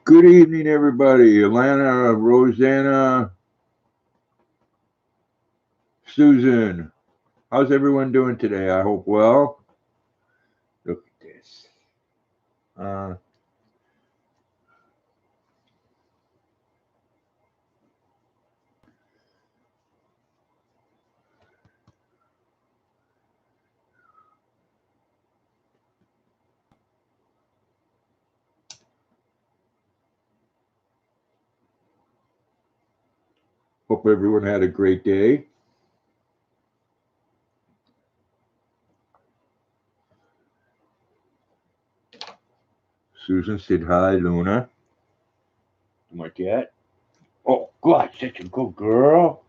Good evening, everybody. Alana, Rosanna, Susan. How's everyone doing today? I hope well. Look at this. Uh, Hope everyone had a great day. Susan said hi, Luna. My dad. Oh, God, such a good girl.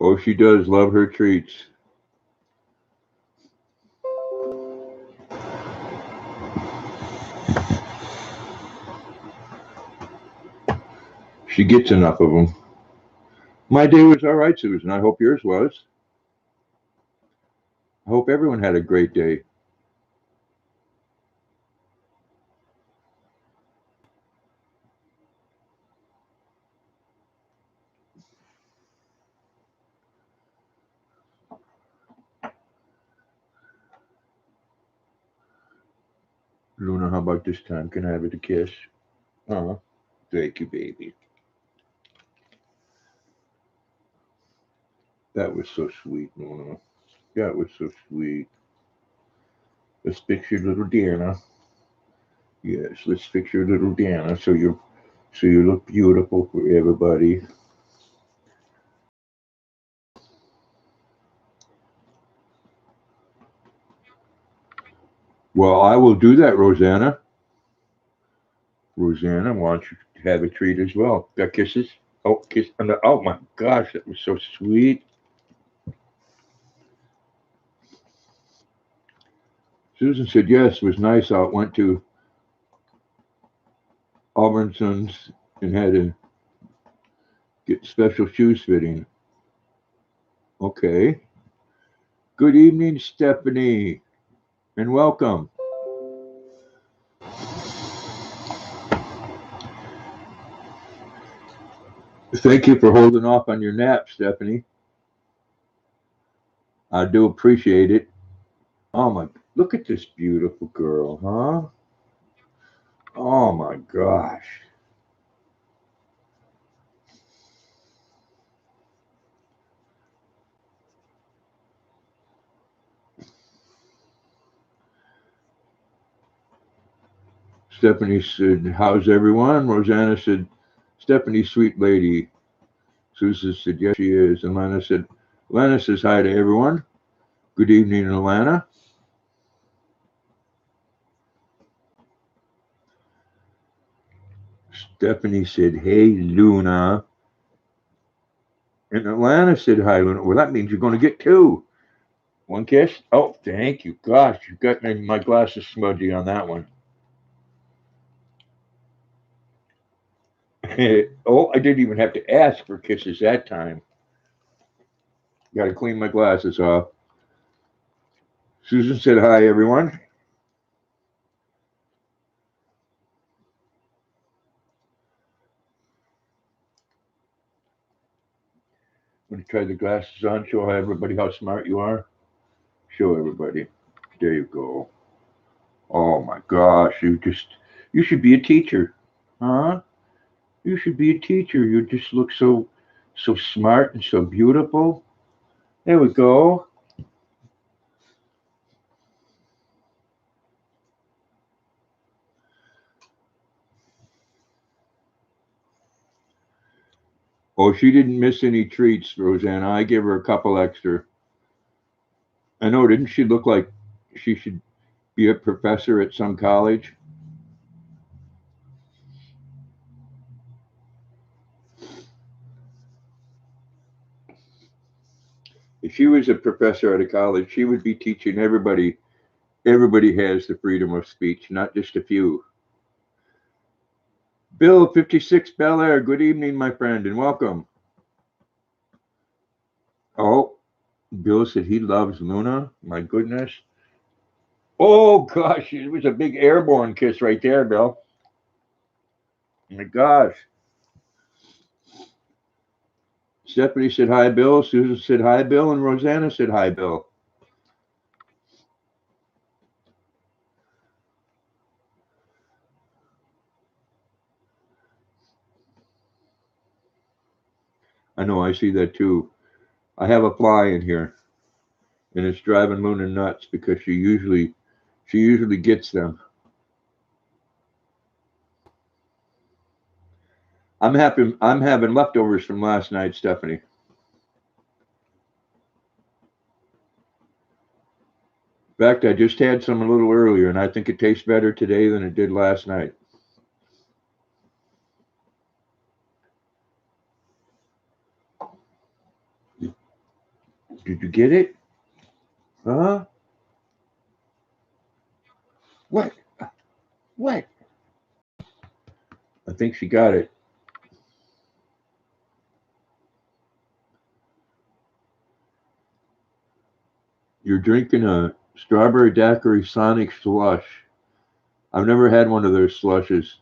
Oh, she does love her treats. She gets enough of them. My day was all right, Susan. I hope yours was. I hope everyone had a great day. Luna, how about this time? Can I have it a kiss? Oh, thank you, baby. That was so sweet, Luna. That was so sweet. Let's fix your little Diana. Yes, let's fix your little Diana so you look beautiful for everybody. Well, I will do that, Rosanna. Rosanna, why don't you have a treat as well? Got kisses? Oh, kiss. Oh my gosh, that was so sweet. Susan said yes, it was nice out. Went to Albertsons and had to get special shoes fitting. Okay. Good evening, Stephanie, and welcome. Thank you for holding off on your nap, Stephanie. I do appreciate it. Oh my, look at this beautiful girl, huh? Oh my gosh. Stephanie said, how's everyone? Rosanna said, Stephanie, sweet lady. Susan said, yes, she is. And Lana says hi to everyone. Good evening, Alana. Stephanie said, hey, Luna. And Alana said, hi, Luna. Well, that means you're going to get two. One kiss? Oh, thank you. Gosh, you got my glasses smudgy on that one. Oh, I didn't even have to ask for kisses that time. Got to clean my glasses off. Susan said, hi, everyone. I'm going to try the glasses on, show everybody how smart you are. Show everybody. There you go. Oh my gosh, you should be a teacher. Huh? You should be a teacher. You just look so smart and so beautiful. There we go. Oh, she didn't miss any treats, Rosanna. I gave her a couple extra. I know, didn't she look like she should be a professor at some college? If she was a professor at a college, she would be teaching everybody Everybody has the freedom of speech, not just a few. Bill 56 Bel Air, good evening, my friend, and welcome. Oh, Bill said he loves Luna. My goodness. Oh, gosh, it was a big airborne kiss right there, Bill. Oh, my gosh. Stephanie said hi, Bill. Susan said hi, Bill. And Rosanna said hi, Bill. I know, I see that too. I have a fly in here, and it's driving Luna nuts because she usually gets them. I'm having leftovers from last night, Stephanie. In fact, I just had some a little earlier, and I think it tastes better today than it did last night. Did you get it? Huh? What? What? I think she got it. You're drinking a strawberry daiquiri Sonic slush. I've never had one of their slushes.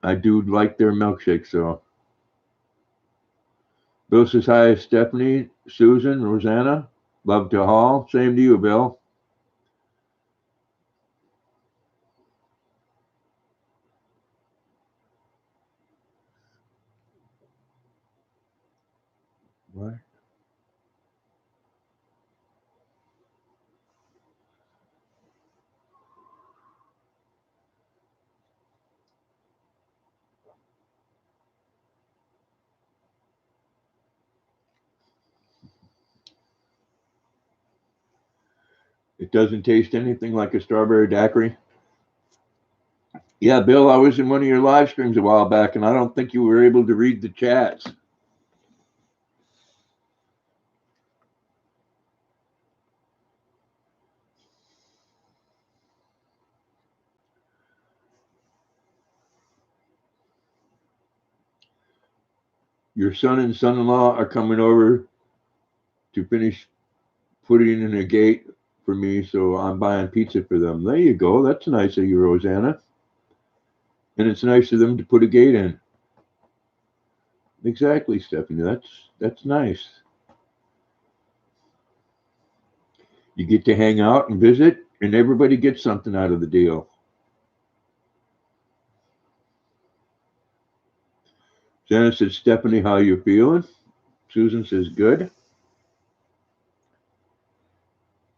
I do like their milkshakes, though. Bill says hi, Stephanie, Susan, Rosanna. Love to haul. Same to you, Bill. What? It doesn't taste anything like a strawberry daiquiri. Yeah, Bill, I was in one of your live streams a while back, and I don't think you were able to read the chats. Your son and son-in-law are coming over to finish putting in a gate for me, so I'm buying pizza for them. There you go. That's nice of you, Rosanna. And it's nice of them to put a gate in. Exactly, Stephanie. That's nice. You get to hang out and visit, and everybody gets something out of the deal. Janet says, Stephanie, how you feeling? Susan says, good.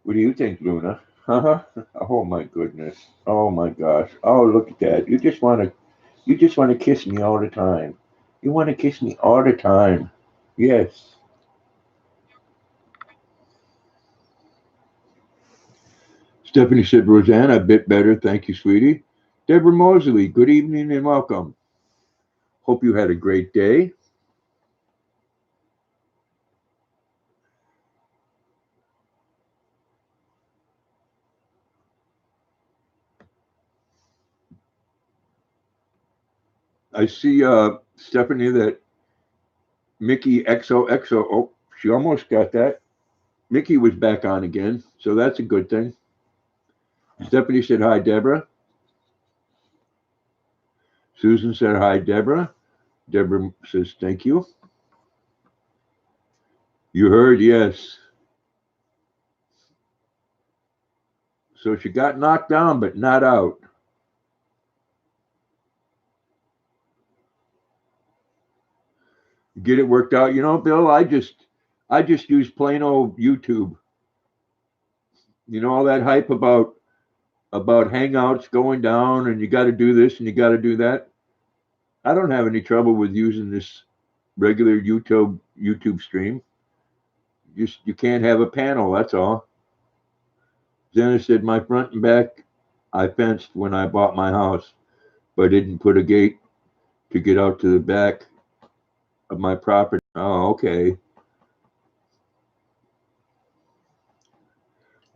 What do you think, Luna? Huh? Oh my goodness. Oh my gosh. Oh, look at that. You just want to kiss me all the time. You want to kiss me all the time. Yes. Stephanie said, Rosanna, a bit better. Thank you, sweetie. Deborah Mosley, good evening and welcome. Hope you had a great day. I see, Stephanie, that Mickey XOXO, oh, she almost got that. Mickey was back on again, so that's a good thing. Stephanie said, hi, Deborah. Susan said, hi, Deborah. Deborah says, thank you. You heard, yes. So she got knocked down, but not out. Get it worked out. You know, Bill, I just use plain old YouTube. You know, all that hype about Hangouts going down and you got to do this and you got to do that. I don't have any trouble with using this regular YouTube stream. Just you can't have a panel. That's all. Jenna said my front and back I fenced when I bought my house, but didn't put a gate to get out to the back of my property. Oh, okay.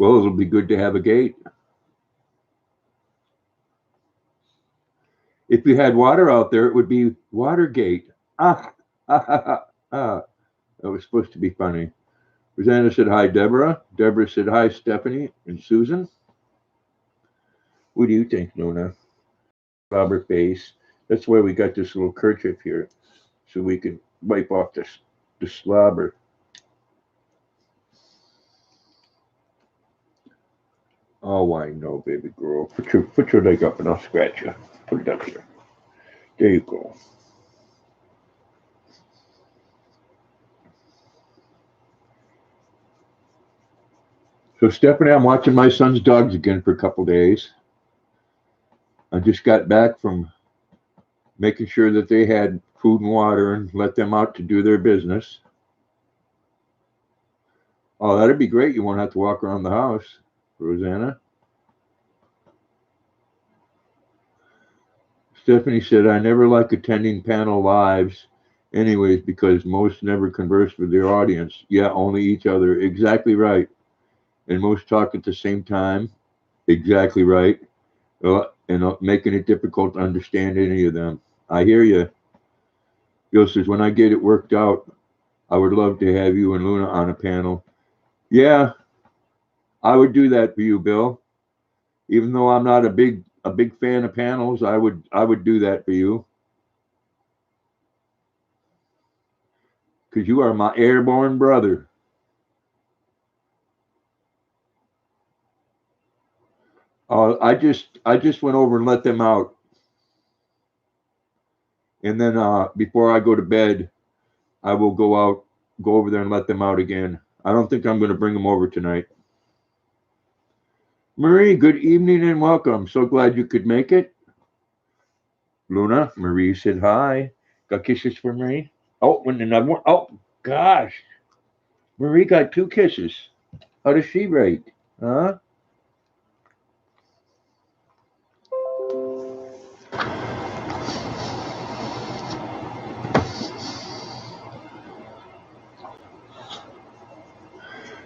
Well, it'll be good to have a gate. If you had water out there, it would be Watergate. Ah, ah, ah, ah, ah. That was supposed to be funny. Rosanna said hi, Deborah. Deborah said hi, Stephanie and Susan. What do you think, Luna? Robert face. That's why we got this little kerchief here, so we can wipe off the slobber. Oh, I know, baby girl. Put your leg up and I'll scratch you. Put it up here. There you go. So, Stephanie, I'm watching my son's dogs again for a couple days. I just got back from making sure that they had food and water and let them out to do their business. Oh, that'd be great. You won't have to walk around the house, Rosanna. Stephanie said, I never like attending panel lives anyways because most never converse with their audience. Yeah, only each other. Exactly right. And most talk at the same time. Exactly right. And making it difficult to understand any of them. I hear you. Bill says, when I get it worked out, I would love to have you and Luna on a panel. Yeah, I would do that for you, Bill. Even though I'm not a big fan of panels, I would do that for you. Because you are my airborne brother. I just went over and let them out, and then before I go to bed, I will go over there and let them out again. I don't think I'm going to bring them over tonight. Marie, good evening and welcome. So glad you could make it. Luna, Marie said hi. Got kisses for Marie. Oh, and another one. Oh, gosh, Marie got 2 kisses. How does she rate? Huh?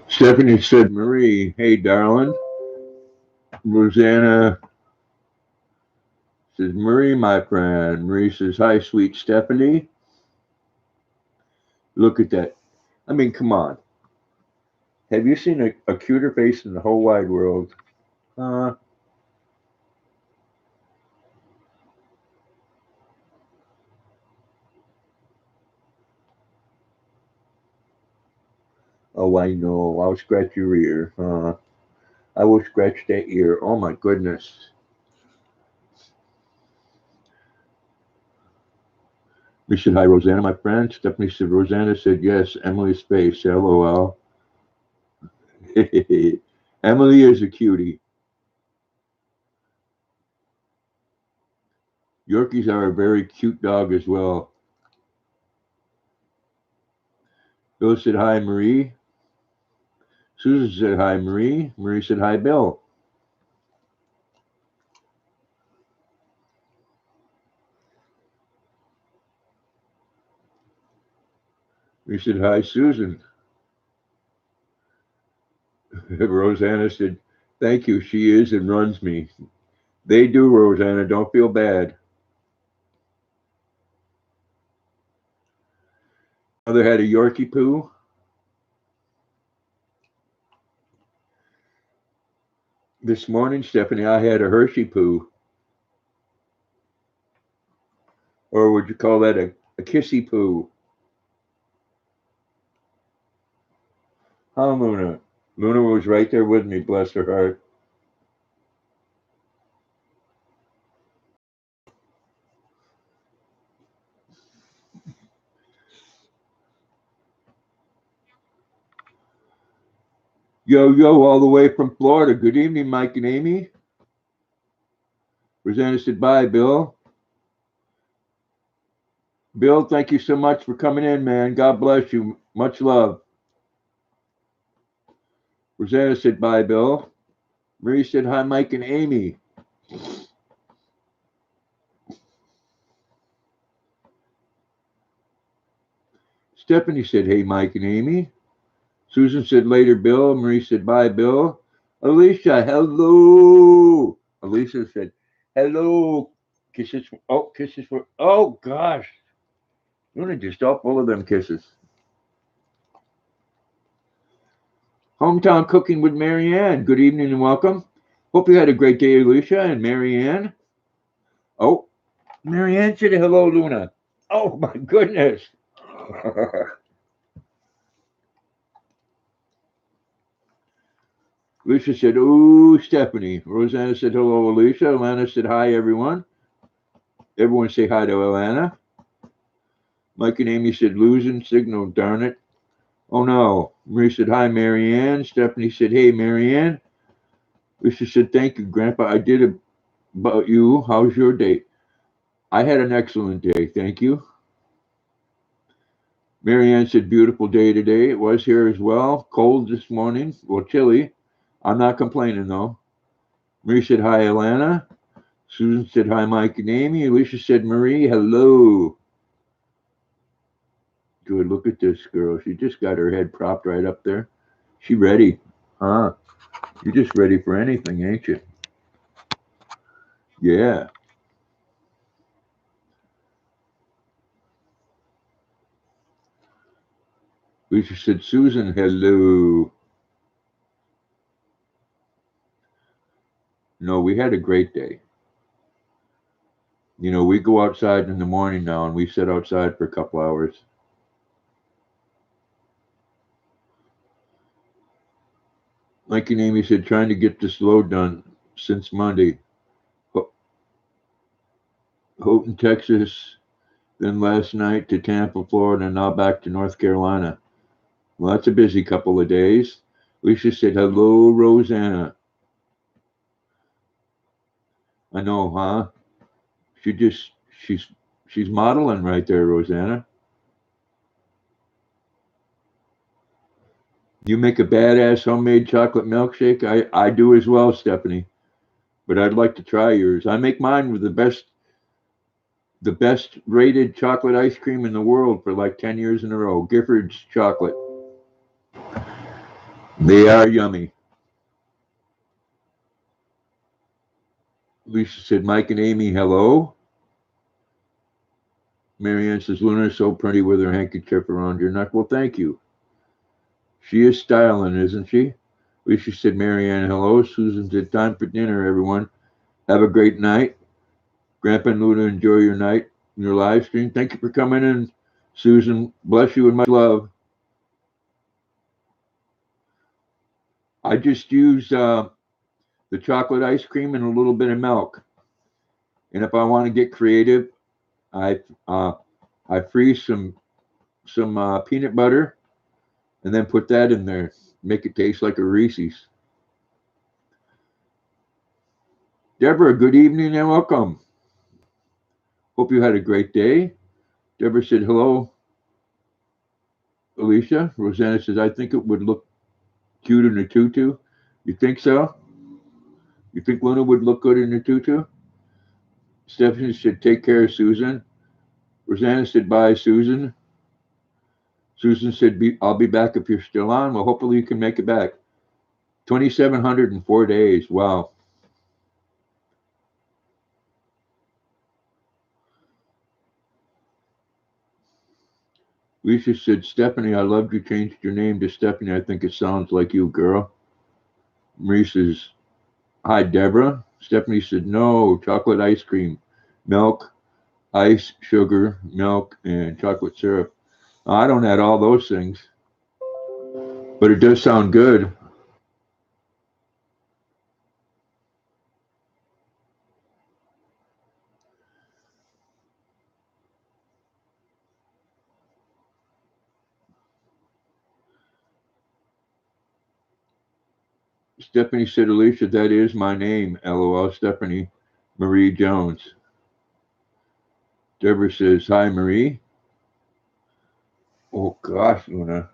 Stephanie said, Marie, hey, darling. Rosanna says, Marie, my friend. Marie says, hi, sweet Stephanie. Look at that. I mean, come on. Have you seen a cuter face in the whole wide world? Uh, oh, I know. I'll scratch your ear. I will scratch that ear. Oh, my goodness. We said, hi, Rosanna, my friend. Stephanie said, Rosanna said, yes. Emily's face. LOL. Emily is a cutie. Yorkies are a very cute dog as well. Bill said, hi, Marie. Susan said, hi, Marie. Marie said, hi, Bill. We said, hi, Susan. Rosanna said, thank you. She is and runs me. They do, Rosanna. Don't feel bad. Mother had a Yorkie poo. This morning, Stephanie, I had a Hershey poo. Or would you call that a kissy poo? Huh, Luna? Luna was right there with me, bless her heart. Yo, yo, all the way from Florida. Good evening, Mike and Amy. Rosanna said, bye, Bill. Bill, thank you so much for coming in, man. God bless you. Much love. Rosanna said, bye, Bill. Marie said, hi, Mike and Amy. Stephanie said, hey, Mike and Amy. Susan said, later, Bill. Marie said, bye, Bill. Alicia, hello. Alicia said, hello. Kisses. Oh, kisses for. Oh, gosh. Luna just all full of them kisses. Hometown Cooking with Marianne. Good evening and welcome. Hope you had a great day, Alicia and Marianne. Oh, Marianne said hello, Luna. Oh, my goodness. Alicia said, ooh, Stephanie. Rosanna said hello, Alicia. Alana said hi, everyone. Everyone say hi to Alana. Mike and Amy said, losing signal, darn it. Oh, no. Marie said, hi, Marianne. Stephanie said, hey, Marianne. Alicia said, thank you, Grandpa. I did about you. How's your day? I had an excellent day, thank you. Marianne said, beautiful day today. It was here as well. Cold this morning. Well, chilly. I'm not complaining, though. Marie said, hi, Alana. Susan said, hi, Mike and Amy. Alicia said, Marie, hello. Good, look at this girl. She just got her head propped right up there. She ready. Huh? You're just ready for anything, ain't you? Yeah. Alicia said, Susan, hello. No, we had a great day. You know, we go outside in the morning now and we sit outside for a couple hours. Like and Amy said, trying to get this load done since Monday. Houghton, Texas, then last night to Tampa, Florida, and now back to North Carolina. Well, that's a busy couple of days. Alicia said, hello, Rosanna. I know, huh? She just, she's, she's modeling right there, Rosanna. You make a badass homemade chocolate milkshake. I do as well, Stephanie. But I'd like to try yours. I make mine with the best rated chocolate ice cream in the world for like 10 years in a row. Gifford's chocolate. They are yummy. Lisa said, Mike and Amy, hello. Marianne says, Luna's so pretty with her handkerchief around your neck. Well, thank you. She is styling, isn't she? Lisa said, Marianne, hello. Susan said, time for dinner, everyone. Have a great night. Grandpa and Luna, enjoy your night, your live stream. Thank you for coming in, Susan. Bless you and much love. I just used the chocolate ice cream and a little bit of milk. And if I want to get creative, I uh, I freeze some peanut butter and then put that in there. Make it taste like a Reese's. Deborah, good evening and welcome. Hope you had a great day. Deborah said hello, Alicia. Rosanna says, I think it would look cute in a tutu. You think so? You think Luna would look good in a tutu? Stephanie said, take care, Susan. Rosanna said, bye, Susan. Susan said, I'll be back if you're still on. Well, hopefully you can make it back. 2,704 days. Wow. Lisa said, Stephanie, I loved you changed your name to Stephanie. I think it sounds like you, girl. Marie says, hi, Deborah. Stephanie said, no, chocolate ice cream, milk, ice, sugar, milk, and chocolate syrup. I don't add all those things, but it does sound good. Stephanie said, Alicia, that is my name. LOL, Stephanie Marie Jones. Deborah says, hi, Marie. Oh, gosh, Luna.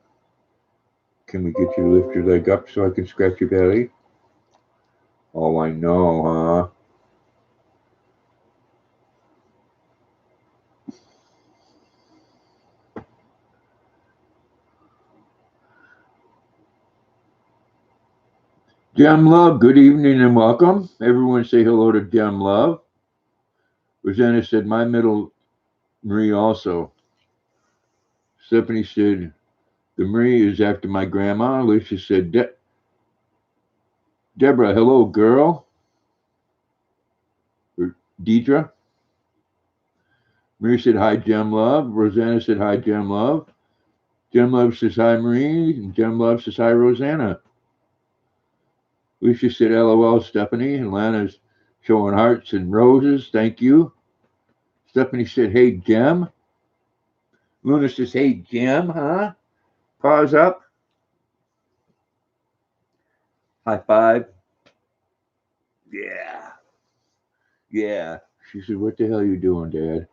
Can we get you to lift your leg up so I can scratch your belly? Oh, I know, huh? Gem Love, good evening and welcome. Everyone say hello to Gem Love. Rosanna said, my middle Marie also. Stephanie said, the Marie is after my grandma. Alicia said, Deborah, hello, girl. Or Deidre. Marie said, hi, Gem Love. Rosanna said, hi, Gem Love. Gem Love says, hi, Marie. And Gem Love says, hi, Rosanna. Alicia said, LOL, Stephanie. And Lana's showing hearts and roses. Thank you. Stephanie said, hey, Gem. Luna says, hey, Gem, huh? Pause up. High five. Yeah. Yeah. She said, what the hell are you doing, Dad?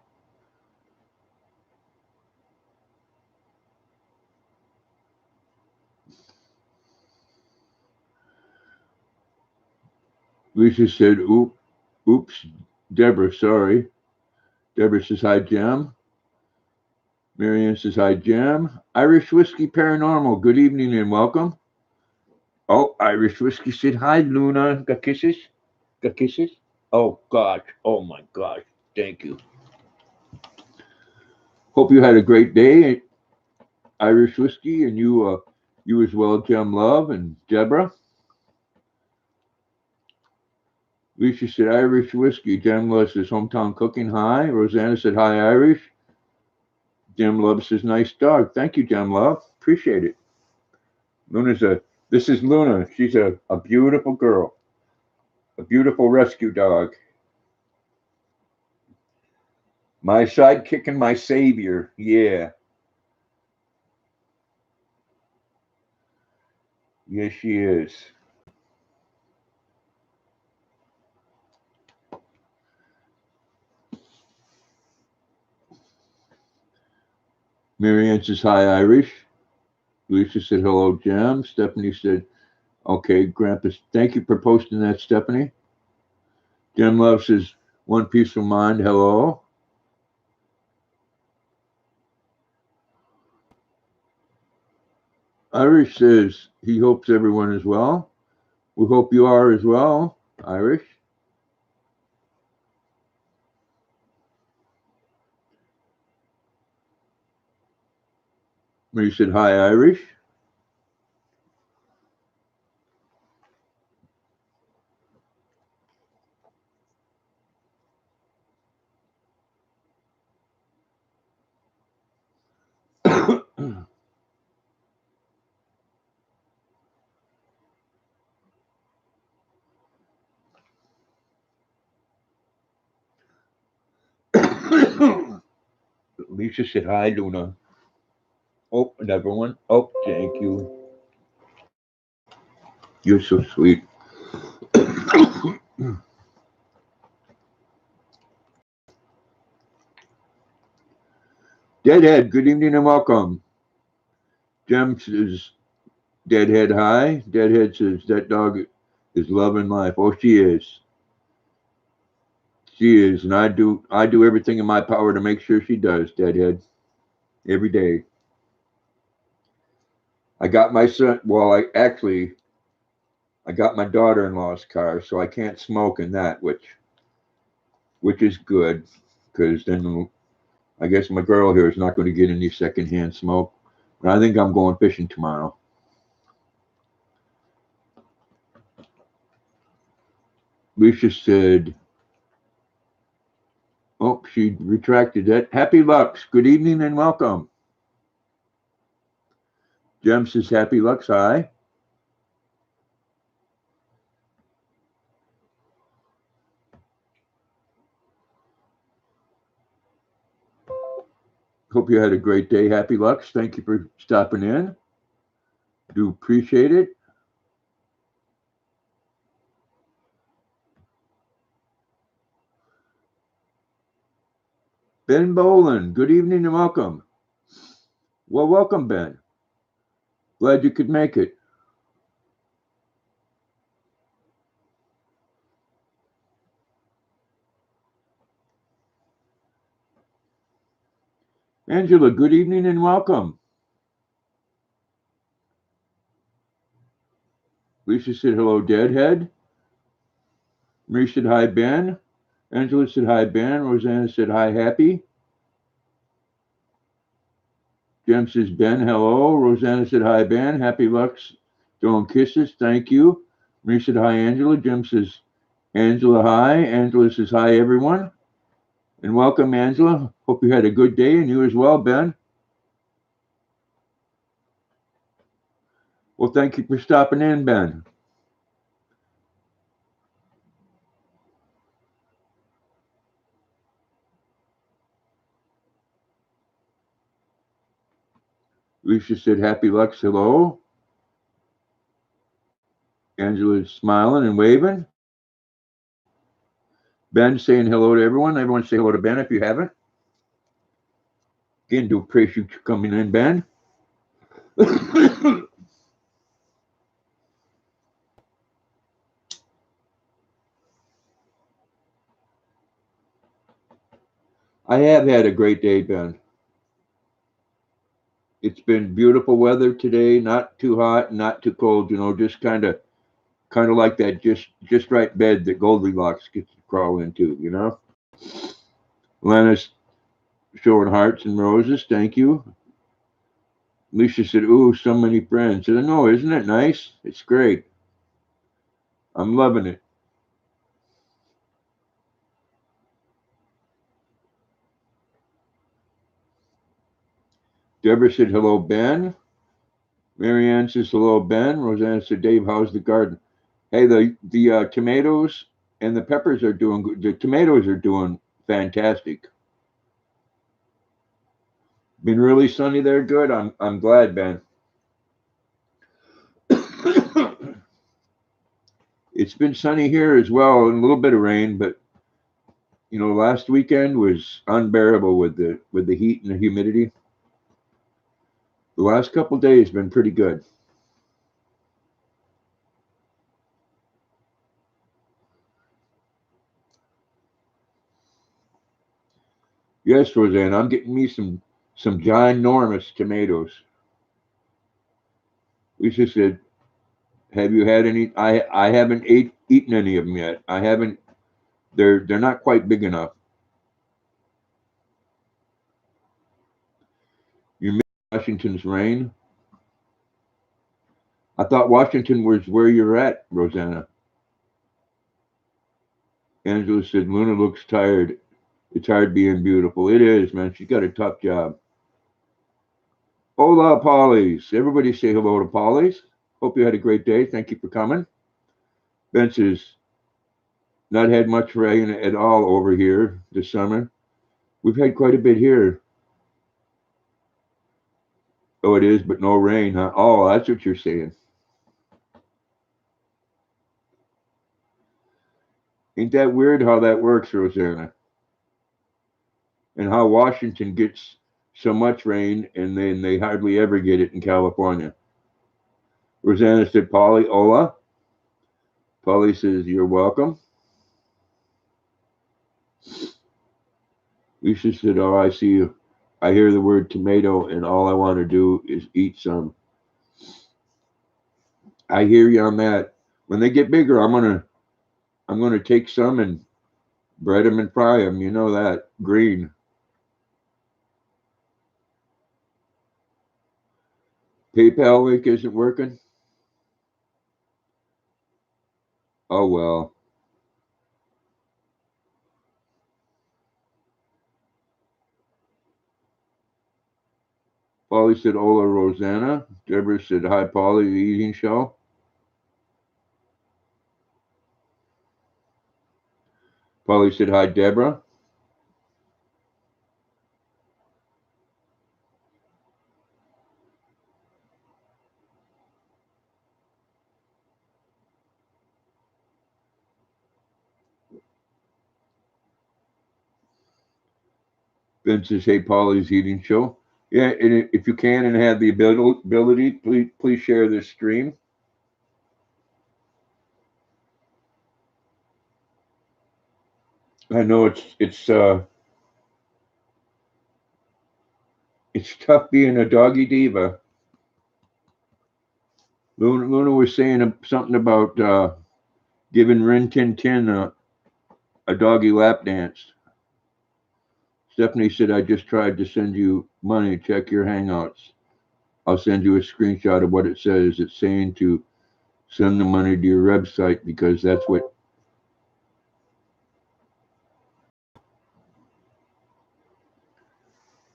Lisa said, oops, Deborah, sorry. Deborah says, hi, Gem. Marianne says, hi, Gem. Irish Whiskey Paranormal, good evening and welcome. Oh, Irish Whiskey said, hi, Luna. Got kisses? Got kisses? Oh, gosh. Oh, my gosh. Thank you. Hope you had a great day, Irish Whiskey, and you as well, Gem Love and Deborah. Lisa said, Irish Whiskey. Gem Love says, hometown cooking, hi. Rosanna said, hi, Irish. Gem Love says, nice dog. Thank you, Gem Love. Appreciate it. This is Luna. She's a beautiful girl, a beautiful rescue dog. My sidekick and my savior. Yeah. Yes, she is. Marianne says, hi, Irish. Lisa said, hello, Gem. Stephanie said, okay, Grandpa, thank you for posting that, Stephanie. Gem Love says, one peaceful mind, hello. Irish says he hopes everyone is well. We hope you are as well, Irish. Marie said, hi, Irish. Lisa said, hi, Luna. Oh, another one. Oh, thank you. You're so sweet. Deadhead, good evening and welcome. Jem says, Deadhead, hi. Deadhead says, that dog is loving life. Oh, she is. She is. And I do everything in my power to make sure she does, Deadhead. Every day. I got my son, well, I got my daughter-in-law's car, so I can't smoke in that, which is good, because then I guess my girl here is not going to get any secondhand smoke. But I think I'm going fishing tomorrow. Lucia said, oh, she retracted that. Happy Lux, good evening and welcome. Jem says, Happy Lux, hi. Hope you had a great day. Happy Lux, thank you for stopping in. Do appreciate it. Ben Boland, good evening and welcome. Well, welcome, Ben. Glad you could make it. Angela, good evening and welcome. Lisa said hello, Deadhead. Marie said hi, Ben. Angela said hi, Ben. Rosanna said hi, Happy. Jem says Ben, hello. Rosanna said hi, Ben. Happy Lux, throwing kisses. Thank you. Marie said hi, Angela. Jem says Angela, hi. Angela says hi, everyone. And welcome, Angela. Hope you had a good day, and you as well, Ben. Well, thank you for stopping in, Ben. Lisa said happy Lux, hello. Angela's smiling and waving. Ben saying hello to everyone. Everyone say hello to Ben if you haven't. Again, do appreciate you coming in, Ben. I have had a great day, Ben. It's been beautiful weather today, not too hot, not too cold, just kind of like that just right bed that Goldilocks gets to crawl into. Lena's showing hearts and roses, thank you. Lisa said, ooh, so many friends. I know, isn't it nice? It's great. I'm loving it. Deborah said, hello, Ben. Marianne says, hello, Ben. Rosanna said, Dave, how's the garden? Hey, the tomatoes and the peppers are doing good. The tomatoes are doing fantastic. Been really sunny there. Good. I'm glad, Ben. It's been sunny here as well, and a little bit of rain, but last weekend was unbearable with the heat and the humidity. The last couple of days been pretty good. Yes, Roseanne, I'm getting me some ginormous tomatoes. Lisa said, "Have you had any? I haven't eaten any of them yet. I haven't. They're not quite big enough. You miss Washington's rain? I thought Washington was where you're at, Rosanna." Angela said, "Luna looks tired. It's hard being beautiful. It is, man. She's got a tough job." Hola, Polly's. Everybody say hello to Polly's. Hope you had a great day. Thank you for coming. Ben says, not had much rain at all over here this summer. We've had quite a bit here. Oh, it is, but no rain, huh? Oh, that's what you're saying. Ain't that weird how that works, Rosanna? And how Washington gets so much rain and then they hardly ever get it in California. Rosanna said, Polly, hola. Polly says, you're welcome. Lisa said, oh, I see you. I hear the word tomato and all I want to do is eat some. I hear you on that. When they get bigger, I'm gonna take some and bread them and fry them. You know that green. PayPal link isn't working. Oh well. Polly said, "Hola, Rosanna." Deborah said, "Hi, Polly. The eating show." Polly said, "Hi, Deborah." Ben says, "Hey, Polly's eating show." Yeah, and if you can and have the ability, please share this stream. I know it's tough being a doggy diva. Luna was saying something about giving Rin Tin Tin a doggy lap dance. Stephanie said, I just tried to send you money. Check your hangouts. I'll send you a screenshot of what it says. It's saying to send the money to your website because that's what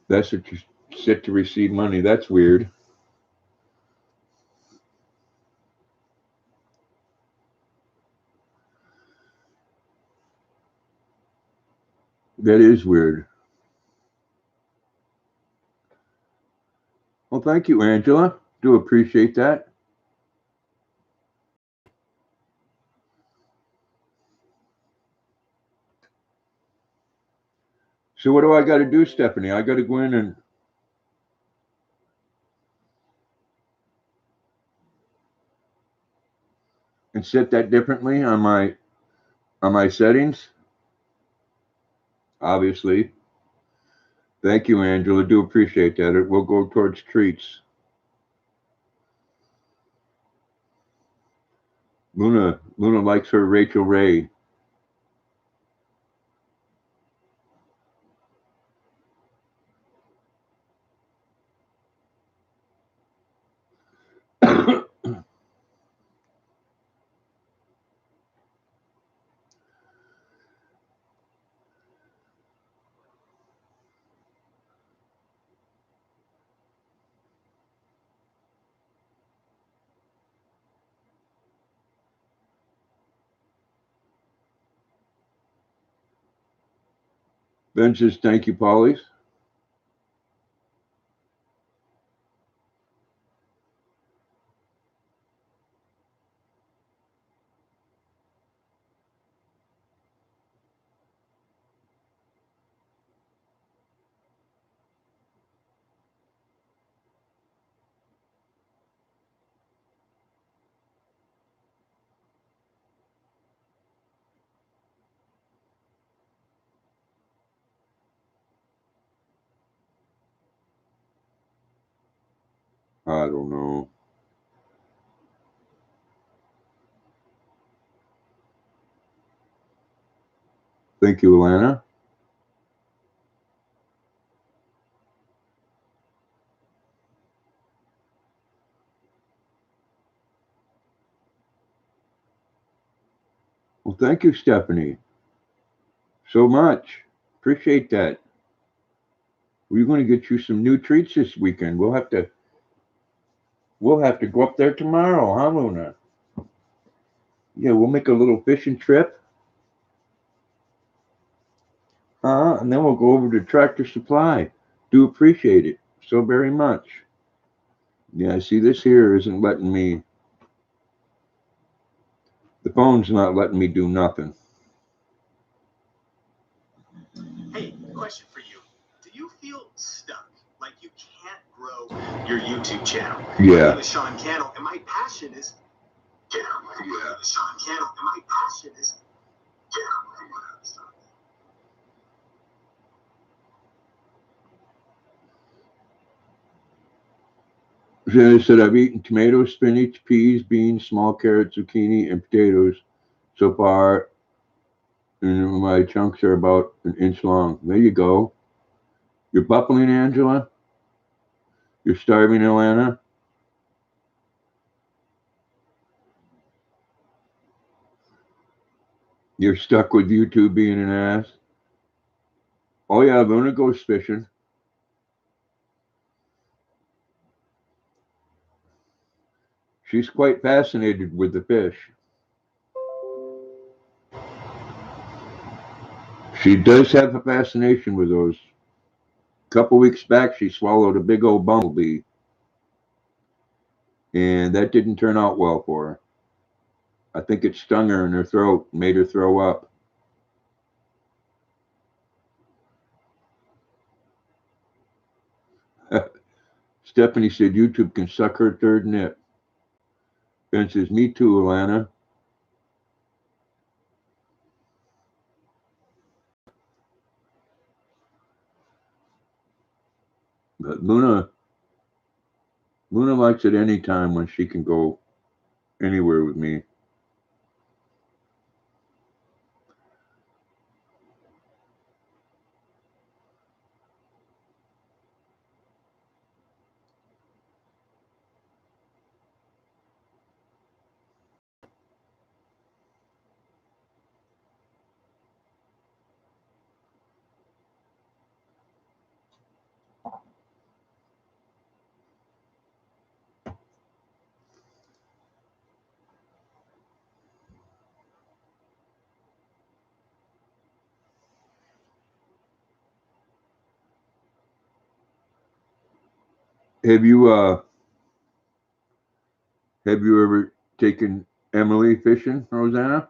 you set to receive money. That's weird. That is weird. Well, thank you, Angela. Do appreciate that. So what do I got to do, Stephanie? I got to go in and set that differently on my settings. Obviously. Thank you, Angela. Do appreciate that. It will go towards treats. Luna likes her Rachel Ray. Ben says, thank you, Polly. I don't know. Thank you, Alana. Well, thank you, Stephanie, so much. Appreciate that. We're going to get you some new treats this weekend. We'll have to go up there tomorrow, huh, Luna? Yeah, we'll make a little fishing trip. And then we'll go over to Tractor Supply. Do appreciate it so very much. Yeah, see, this here isn't letting me. The phone's not letting me do nothing. Hey, question for you. Do you feel stuck? Like you can't grow your YouTube channel? Yeah. My name is Sean Cannell, and my passion is Sean Cannell, and my passion is Jenny said, I've eaten tomatoes, spinach, peas, beans, small carrots, zucchini, and potatoes so far, and my chunks are about an inch long. There you go. You're buckling, Angela? You're starving, Alana? You're stuck with YouTube being an ass? Oh, yeah, Luna goes fishing. She's quite fascinated with the fish. She does have a fascination with those. A couple weeks back, she swallowed a big old bumblebee, and that didn't turn out well for her. I think it stung her in her throat, made her throw up. Stephanie said YouTube can suck her third nip. Ben says, me too, Alana. But Luna likes it any time when she can go anywhere with me. Have you ever taken Emily fishing, Rosanna?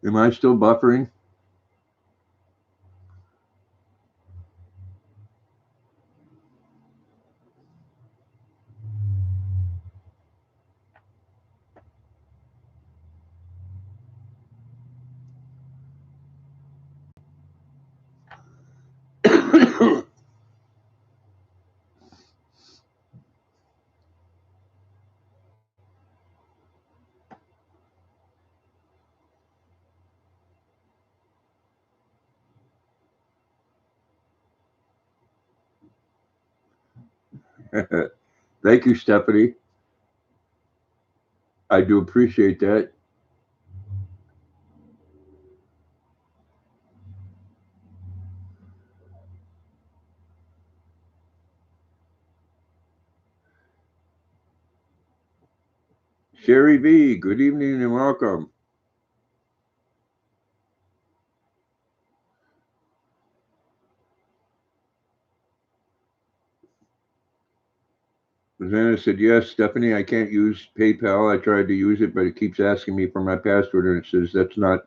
Am I still buffering? Thank you, Stephanie. I do appreciate that. Sherry V, good evening and welcome. Rosanna said, yes, Stephanie, I can't use PayPal. I tried to use it, but it keeps asking me for my password, and it says that's not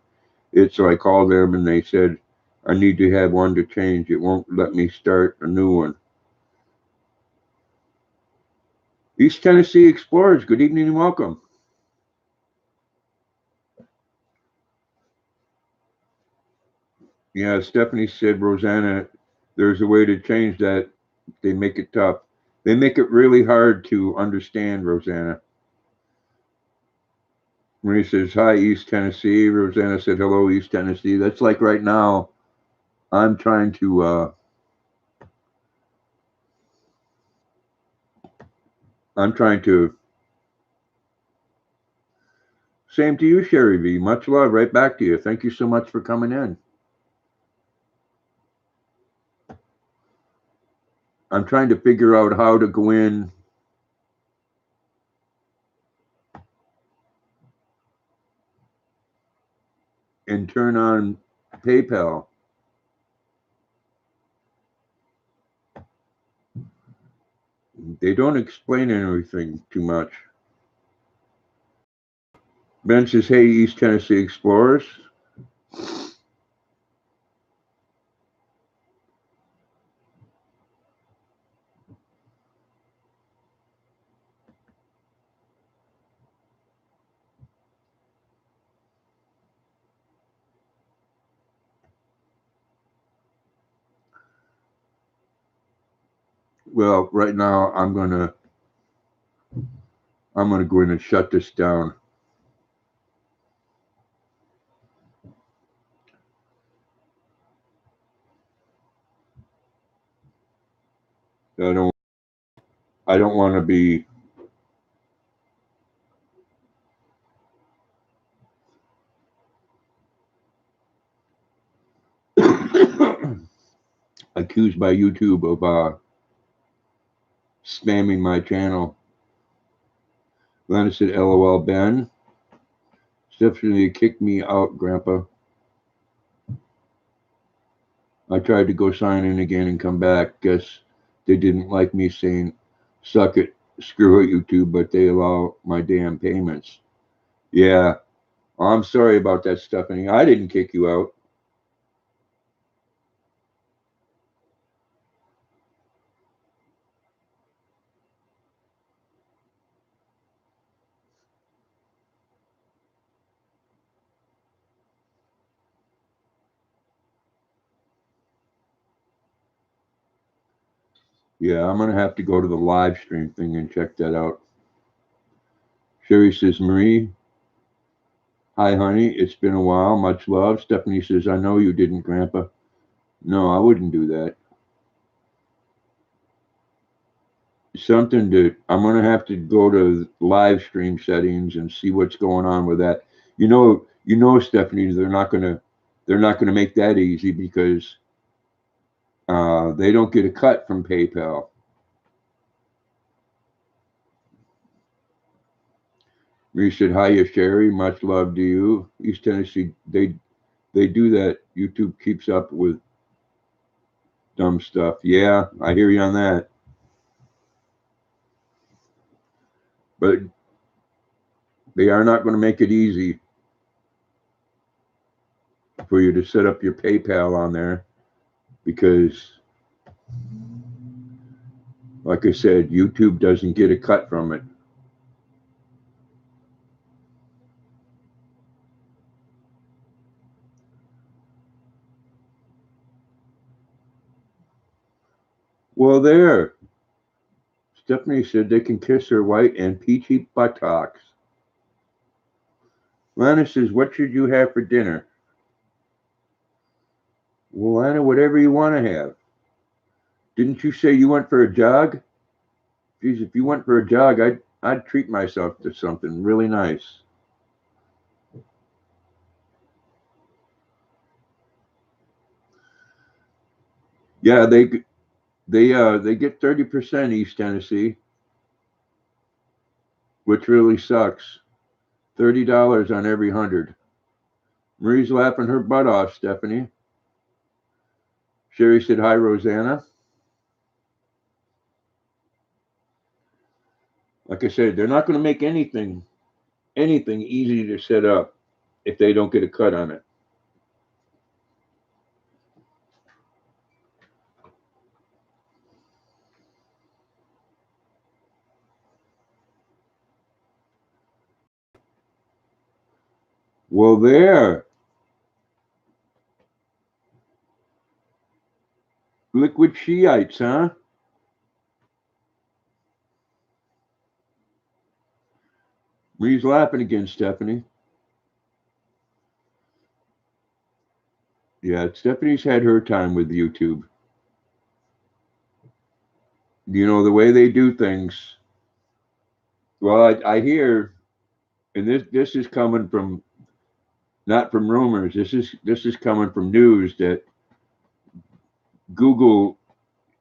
it. So I called them, and they said I need to have one to change. It won't let me start a new one. East Tennessee Explorers, good evening and welcome. Yeah, Stephanie said, Rosanna, there's a way to change that. They make it tough. They make it really hard to understand, Rosanna. Marie says, hi, East Tennessee. Rosanna said, hello, East Tennessee. That's like right now, I'm trying to same to you, Sherry V. Much love right back to you. Thank you so much for coming in. I'm trying to figure out how to go in and turn on PayPal. They don't explain anything too much. Ben says, hey, East Tennessee Explorers. Well, right now I'm gonna go in and shut this down. I don't want to be accused by YouTube of spamming my channel. Lana said, LOL, Ben. Stephanie kicked me out, Grandpa. I tried to go sign in again and come back. Guess they didn't like me saying, suck it, screw it, YouTube, but they allow my damn payments. Yeah, I'm sorry about that, Stephanie. I didn't kick you out. Yeah, I'm going to have to go to the live stream thing and check that out. Sherry says, Marie, hi, honey. It's been a while. Much love. Stephanie says, I know you didn't, Grandpa. No, I wouldn't do that. Something that I'm going to have to go to live stream settings and see what's going on with that. Stephanie, they're not going to make that easy because they don't get a cut from PayPal. Marie said, hiya, Sherry. Much love to you. East Tennessee, they do that. YouTube keeps up with dumb stuff. Yeah, I hear you on that. But they are not going to make it easy for you to set up your PayPal on there because, like I said, YouTube doesn't get a cut from it. Well, there. Stephanie said they can kiss her white and peachy buttocks. Lana says, what should you have for dinner? Well, Lana, whatever you want to have. Didn't you say you went for a jog? Geez, if you went for a jog, I'd treat myself to something really nice. Yeah, they get 30% East Tennessee, which really sucks. $30 on every 100. Marie's laughing her butt off, Stephanie. Sherry said, hi, Rosanna. Like I said, they're not going to make anything easy to set up if they don't get a cut on it. Well, there. Liquid Shiites, huh? Marie's laughing again, Stephanie. Yeah, Stephanie's had her time with YouTube. You know, the way they do things. Well, I hear, and this is coming from, not from rumors. This is coming from news that Google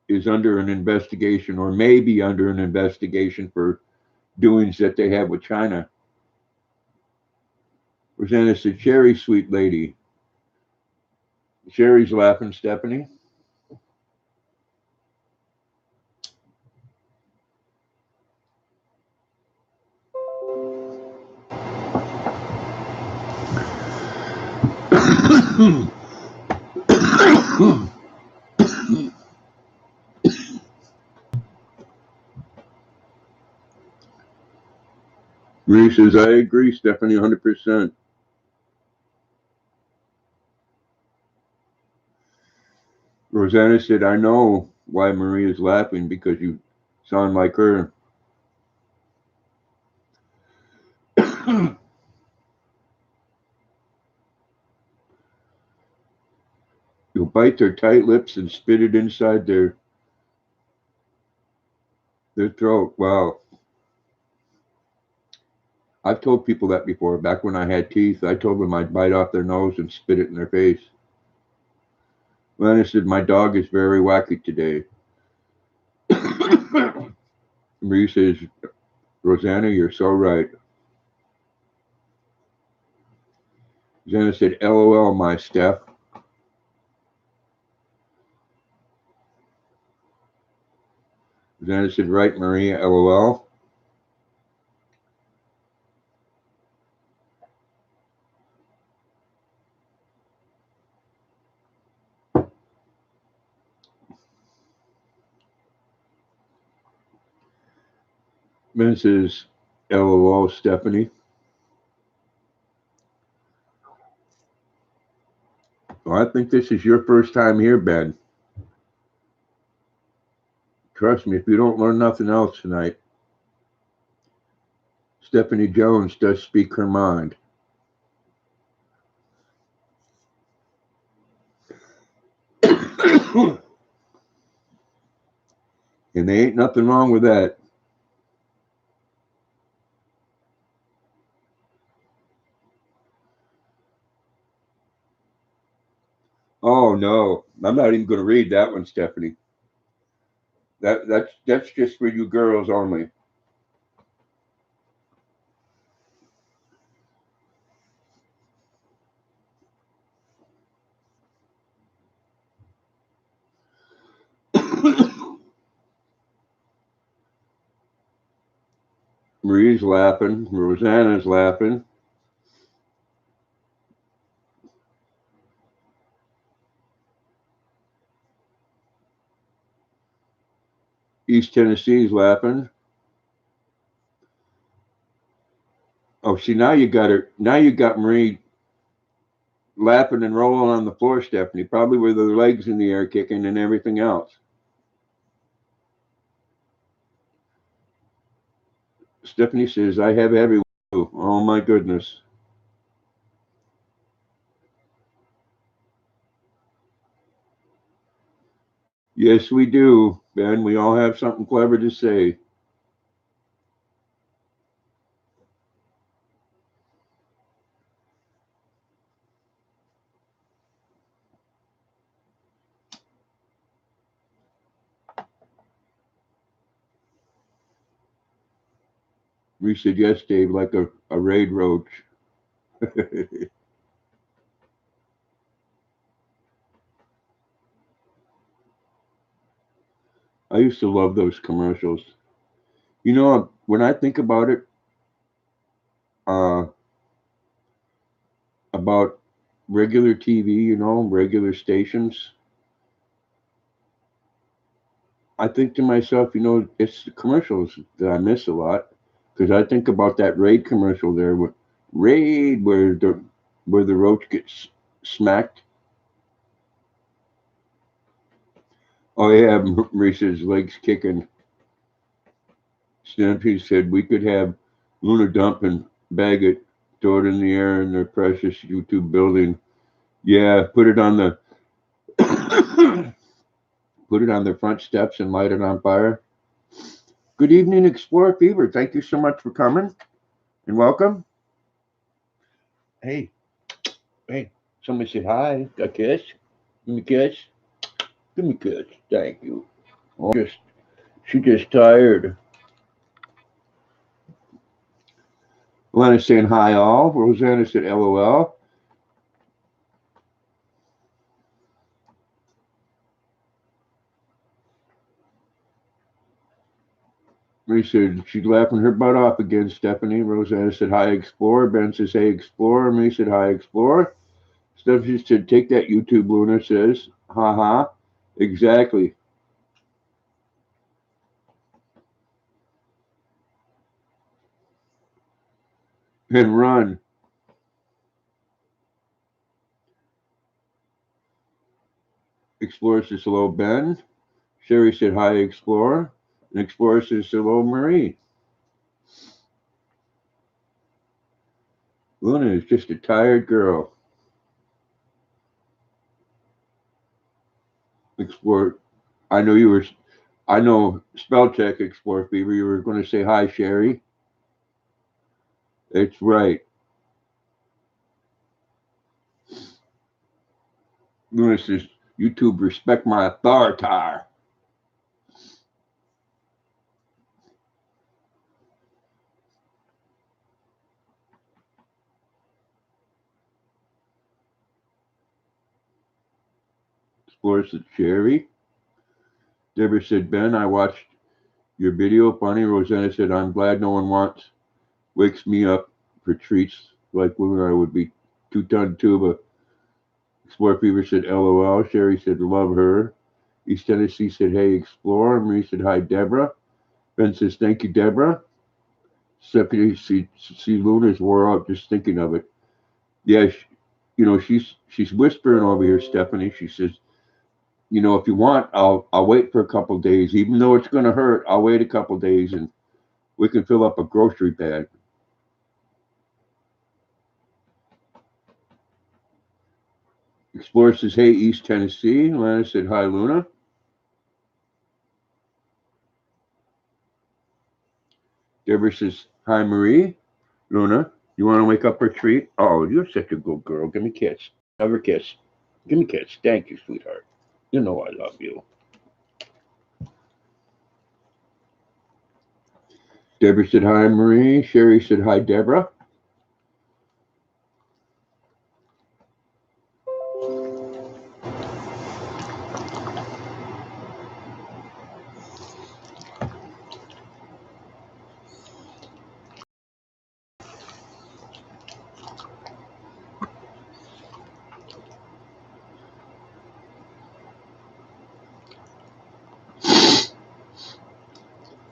is under an investigation or may be under an investigation for doings that they have with China. Rosanna said, Sherry, sweet lady. Sherry's laughing, Stephanie. Marie says, I agree, Stephanie, 100%. Rosanna said, I know why Marie is laughing because you sound like her. You'll bite their tight lips and spit it inside their throat. Wow. I've told people that before. Back when I had teeth, I told them I'd bite off their nose and spit it in their face. Lana said, my dog is very wacky today. Marie says, Rosanna, you're so right. Rosanna said, LOL, my Steph. Rosanna said, right, Maria, LOL. Ben says, LOL, Stephanie. Well, I think this is your first time here, Ben. Trust me, if you don't learn nothing else tonight, Stephanie Jones does speak her mind. And there ain't nothing wrong with that. Oh no, I'm not even going to read that one, Stephanie. That's just for you girls only. Marie's laughing. Rosanna's laughing. East Tennessee's laughing. Oh, see, now you got her. Now you got Marie laughing and rolling on the floor, Stephanie, probably with her legs in the air kicking and everything else. Stephanie says, I have every. Oh my goodness. Yes, we do, Ben. We all have something clever to say. We said, yes, Dave, like a raid roach. I used to love those commercials. You know, when I think about it, uh, about regular TV, regular stations, I think to myself, it's the commercials that I miss a lot because I think about that Raid commercial there, with Raid, where the roach gets smacked. Oh yeah, Marissa's legs kicking. Stampede said we could have Lunar dump and bag it, throw it in the air in their precious YouTube building. Yeah, put it on the put it on the front steps and light it on fire. Good evening, Explorer Fever. Thank you so much for coming and welcome. Hey, hey, somebody said hi. A kiss? Give me a kiss. Give me a kiss. Thank you. Oh, she just tired. Lana saying hi all. Rosanna said LOL. Marie said she's laughing her butt off again, Stephanie. Rosanna said hi, Explorer. Ben says hey, Explorer. Marie said hi, Explorer. Stephanie said take that, YouTube, Luna says. Ha ha. Exactly. And run. Explorer says hello, Ben. Sherry said hi, Explorer. And Explorer says hello, Marie. Luna is just a tired girl. Explorer, I know you were, I know spell check, Explorer Fever. You were going to say hi, Sherry. It's right. Luna says, YouTube, respect my authority. Explorer said, Sherry. Deborah said, Ben, I watched Your video funny. Rosanna said, I'm glad no one wakes me up for treats like when I would be 2-ton tuba. Explore Fever said, LOL. Sherry said, love her. East Tennessee said, hey, Explore. Marie said, hi, Deborah. Ben says, thank you, Deborah. Stephanie, see Luna's wore out just thinking of it. Yeah, she's whispering over here, Stephanie. She says, if you want, I'll wait for a couple days, even though it's going to hurt. I'll wait a couple days and we can fill up a grocery bag. Explorer says, hey, East Tennessee. Lana said, hi, Luna. Deborah says, hi, Marie. Luna, you want to wake up for a treat? Oh, you're such a good girl. Give me a kiss. Have her kiss. Give me a kiss. Thank you, sweetheart. You know I love you. Deborah said, hi, Marie. Sherry said, hi, Deborah.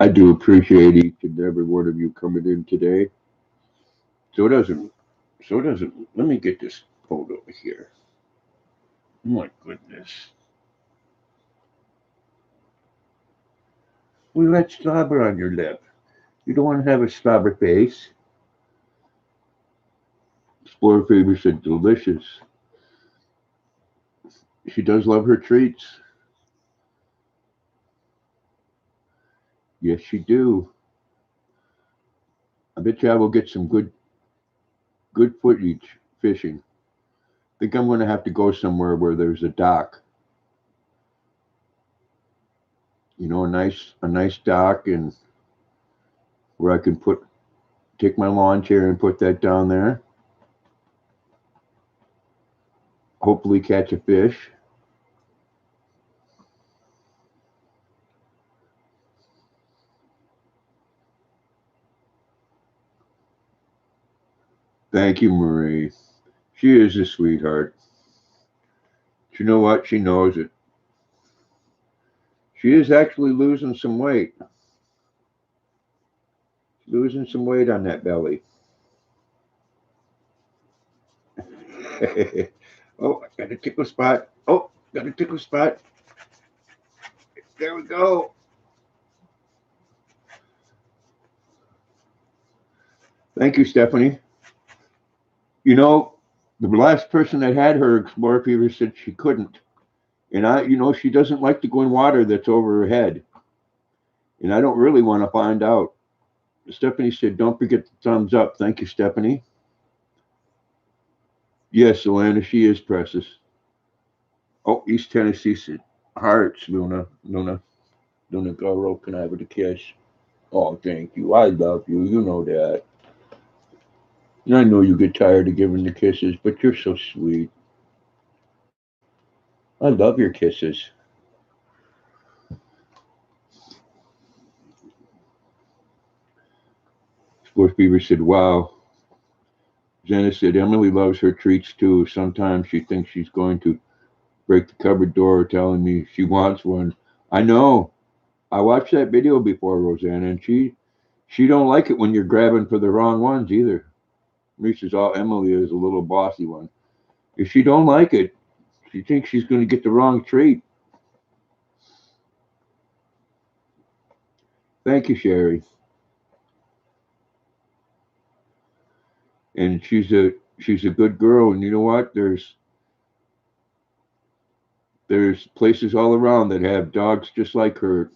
I do appreciate each and every one of you coming in today. Let me get this photo here. My goodness. We let slobber on your lip. You don't want to have a slobber face. Explorer Fever said, delicious. She does love her treats. Yes, she do. I bet you I will get some good footage fishing. I think I'm going to have to go somewhere where there's a dock. A nice dock, and where I can take my lawn chair and put that down there. Hopefully catch a fish. Thank you, Marie. She is a sweetheart. You know what? She knows it. She is actually losing some weight. Losing some weight on that belly. Oh, I got a tickle spot. Oh, got a tickle spot. There we go. Thank you, Stephanie. The last person that had her Explorer Fever said she couldn't. And she doesn't like to go in water that's over her head. And I don't really want to find out. Stephanie said, don't forget the thumbs up. Thank you, Stephanie. Yes, Alana, she is precious. Oh, East Tennessee said, hearts, Luna. Garo, can I have a kiss? Oh, thank you. I love you. You know that. And I know you get tired of giving the kisses, but you're so sweet. I love your kisses. Sports Beaver said, wow. Jenna said, Emily loves her treats too. Sometimes she thinks she's going to break the cupboard door telling me she wants one. I know. I watched that video before, Rosanna, and she don't like it when you're grabbing for the wrong ones either. Reaches all Emily is a little bossy one. If she don't like it, she thinks she's going to get the wrong treat. Thank you, Sherry. And she's a good girl. And you know what? There's places all around that have dogs just like her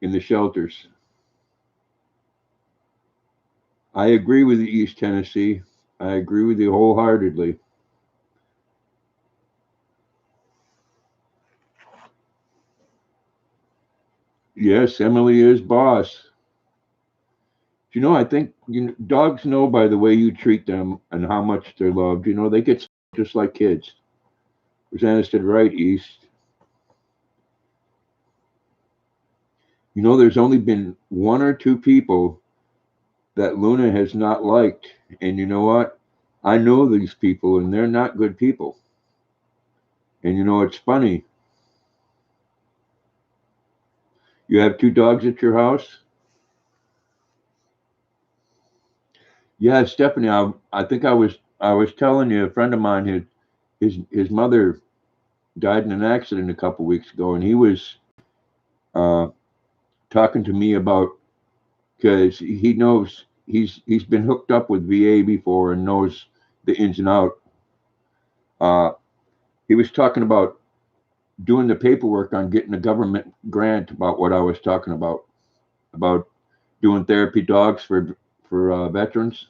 in the shelters. I agree with you, East Tennessee. I agree with you wholeheartedly. Yes, Emily is boss. I think dogs know by the way you treat them and how much they're loved. They get just like kids. Rosanna said, right, East. You know, there's only been one or two people that Luna has not liked. And you know what? I know these people and they're not good people. And you know, it's funny. You have two dogs at your house? Yeah, Stephanie, I think I was telling you a friend of mine had his mother died in an accident a couple weeks ago and he was uh, talking to me about because he knows he's been hooked up with VA before and knows the ins and out. Uh, he was talking about doing the paperwork on getting a government grant about what I was talking about doing therapy dogs for veterans.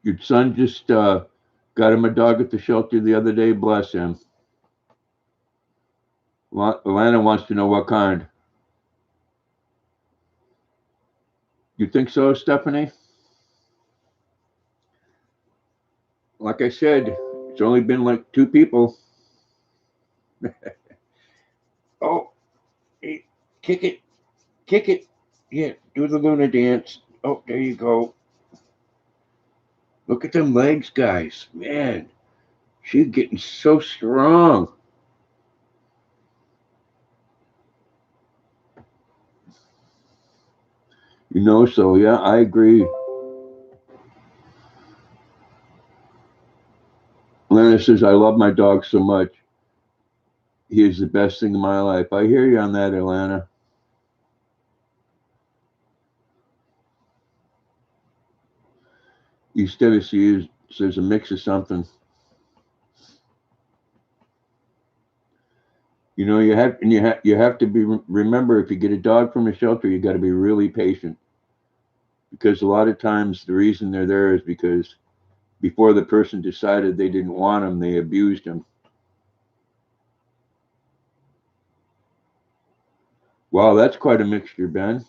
Your son just got him a dog at the shelter the other day. Bless him. Alana wants to know what kind. You think so, Stephanie? Like I said, it's only been like two people. Oh, hey, kick it, kick it. Yeah, do the Luna dance. Oh, there you go. Look at them legs, guys. Man, she's getting so strong. You know, so yeah, I agree. Lana says, I love my dog so much. He is the best thing in my life. I hear you on that, Alana. East Tennessee says a mix of something. You know, you have to be remember if you get a dog from a shelter, you got to be really patient because a lot of times the reason they're there is because before the person decided they didn't want them, they abused them. Wow, that's quite a mixture, Ben.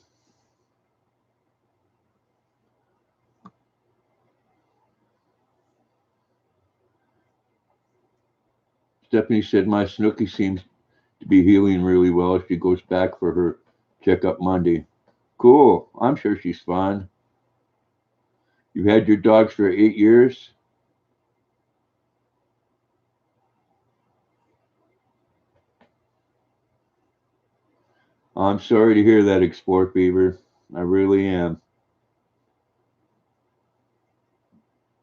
Stephanie said my Snooky seems to be healing really well. She goes back for her checkup Monday. Cool. I'm sure she's fine. You've had your dogs for 8 years? I'm sorry to hear that, Explore Fever. I really am.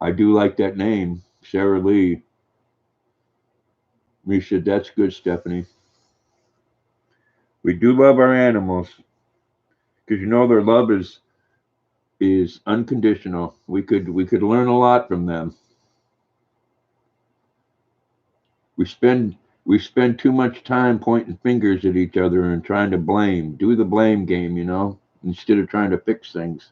I do like that name, Sarah Lee. Misha, that's good, Stephanie. We do love our animals because you know their love is unconditional. We could learn a lot from them. We spend too much time pointing fingers at each other and trying to blame. Do the blame game, instead of trying to fix things.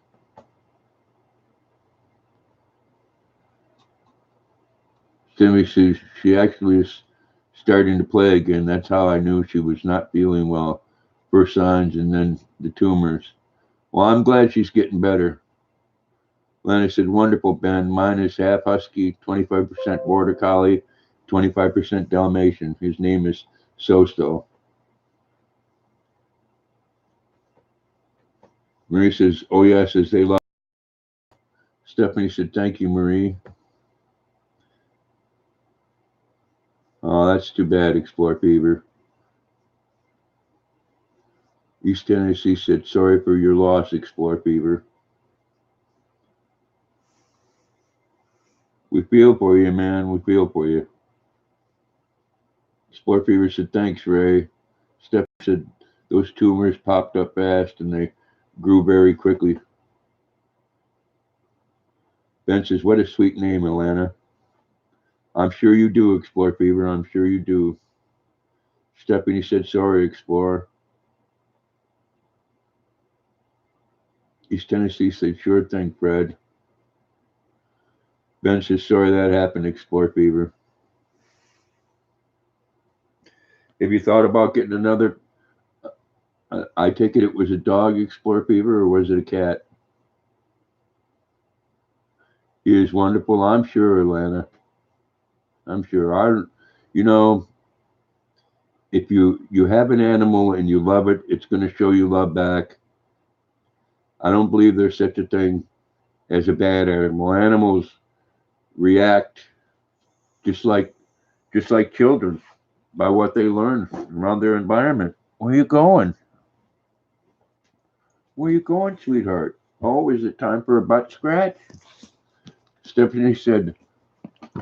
Timmy says she actually is starting to play again. That's how I knew she was not feeling well. First signs and then the tumors. Well, I'm glad she's getting better. Lenny said, wonderful, Ben. Mine is half husky, 25% border collie, 25% Dalmatian. His name is Sosto. Marie says, oh, yeah, says they love. Stephanie said, thank you, Marie. Oh, that's too bad, Explore Fever. East Tennessee said, sorry for your loss, Explore Fever. We feel for you, man. We feel for you. Explore Fever said, thanks, Ray. Steph said, those tumors popped up fast and they grew very quickly. Ben says, what a sweet name, Alana. I'm sure you do, Explore Fever. I'm sure you do. Stephanie said, sorry, Explorer. East Tennessee said, sure thing, Fred. Ben says, sorry that happened, Explore Fever. Have you thought about getting another? I take it was a dog, Explore Fever, or was it a cat? He is wonderful, I'm sure, Alana. I'm sure. You know, if you have an animal and you love it, it's going to show you love back. I don't believe there's such a thing as a bad animal. Animals react just like children by what they learn around their environment. Where you going? Where you going, sweetheart? Oh, is it time for a butt scratch? Stephanie said,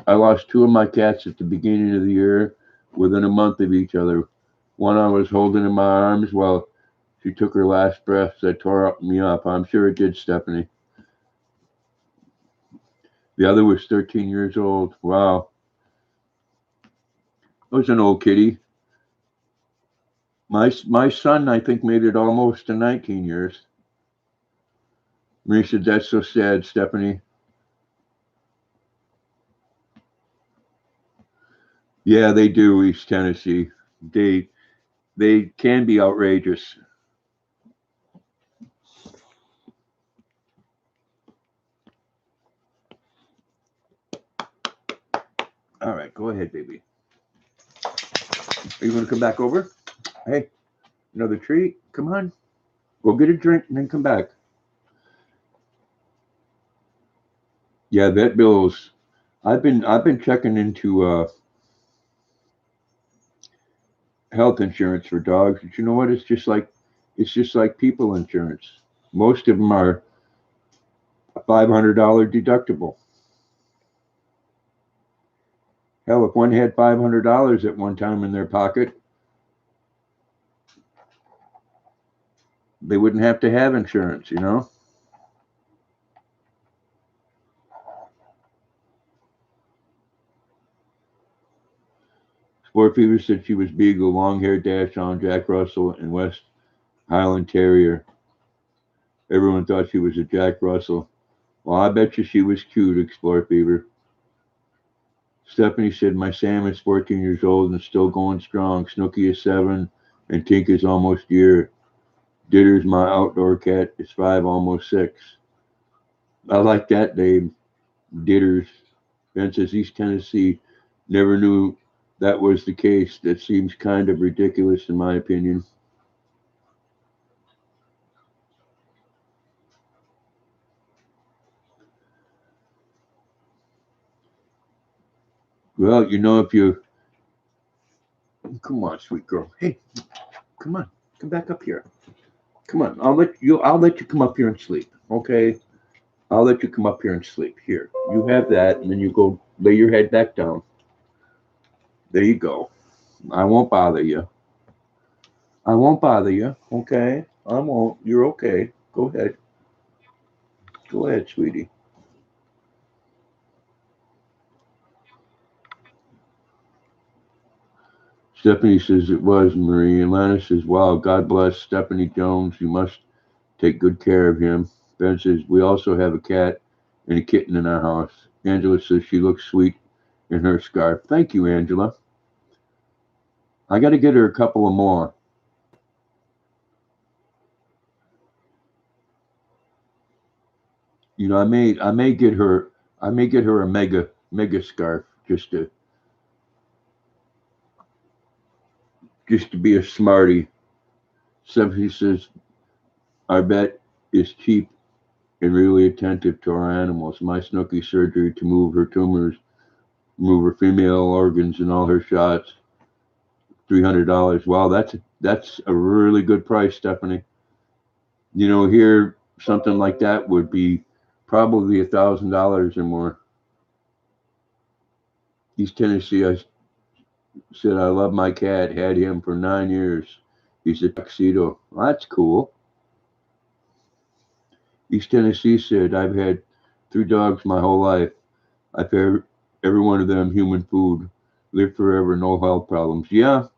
I lost two of my cats at the beginning of the year within a month of each other. One I was holding in my arms while she took her last breaths that tore me up. I'm sure it did, Stephanie. The other was 13 years old. Wow. It was an old kitty. My son, I think, made it almost to 19 years. Marie said, that's so sad, Stephanie. Yeah, they do, East Tennessee. They can be outrageous. All right, go ahead, baby. Are you going to come back over? Hey, another treat? Come on. Go get a drink and then come back. Yeah, vet bills. I've been checking into health insurance for dogs. But you know what? It's just like people insurance. Most of them are a $500 deductible. Hell, if one had $500 at one time in their pocket, they wouldn't have to have insurance, you know? Sport Fever said she was Beagle, long haired Dachshund, Jack Russell, and West Highland Terrier. Everyone thought she was a Jack Russell. Well, I bet you she was cute, Explore Fever. Stephanie said, my Sam is 14 years old and still going strong. Snooky is 7, and Tink is almost a year. Ditter's my outdoor cat is 5, almost 6. I like that name, Ditters. Ben says, East Tennessee never knew that was the case. That seems kind of ridiculous in my opinion. Well, if you come on, sweet girl. Hey, come on. Come back up here. Come on. I'll let you come up here and sleep. Okay? I'll let you come up here and sleep. Here. You have that and then you go lay your head back down. There you go. I won't bother you. I won't bother you. Okay? I won't. You're okay. Go ahead. Go ahead, sweetie. Stephanie says it was Marie. And Lana says, wow, God bless Stephanie Jones. You must take good care of him. Ben says, we also have a cat and a kitten in our house. Angela says she looks sweet in her scarf. Thank you, Angela. I got to get her a couple of more. I may get her a mega scarf just to be a smarty. Stephanie says our vet is cheap and really attentive to our animals. My Snooky surgery to move her tumors, move her female organs, and all her shots. $300. Wow, that's a really good price, Stephanie. Here something like that would be probably $1,000 or more. East Tennessee, I said I love my cat. Had him for 9 years. He's a tuxedo. Well, that's cool. East Tennessee said I've had 3 dogs my whole life. I fed every one of them human food. Live forever, no health problems. Yeah,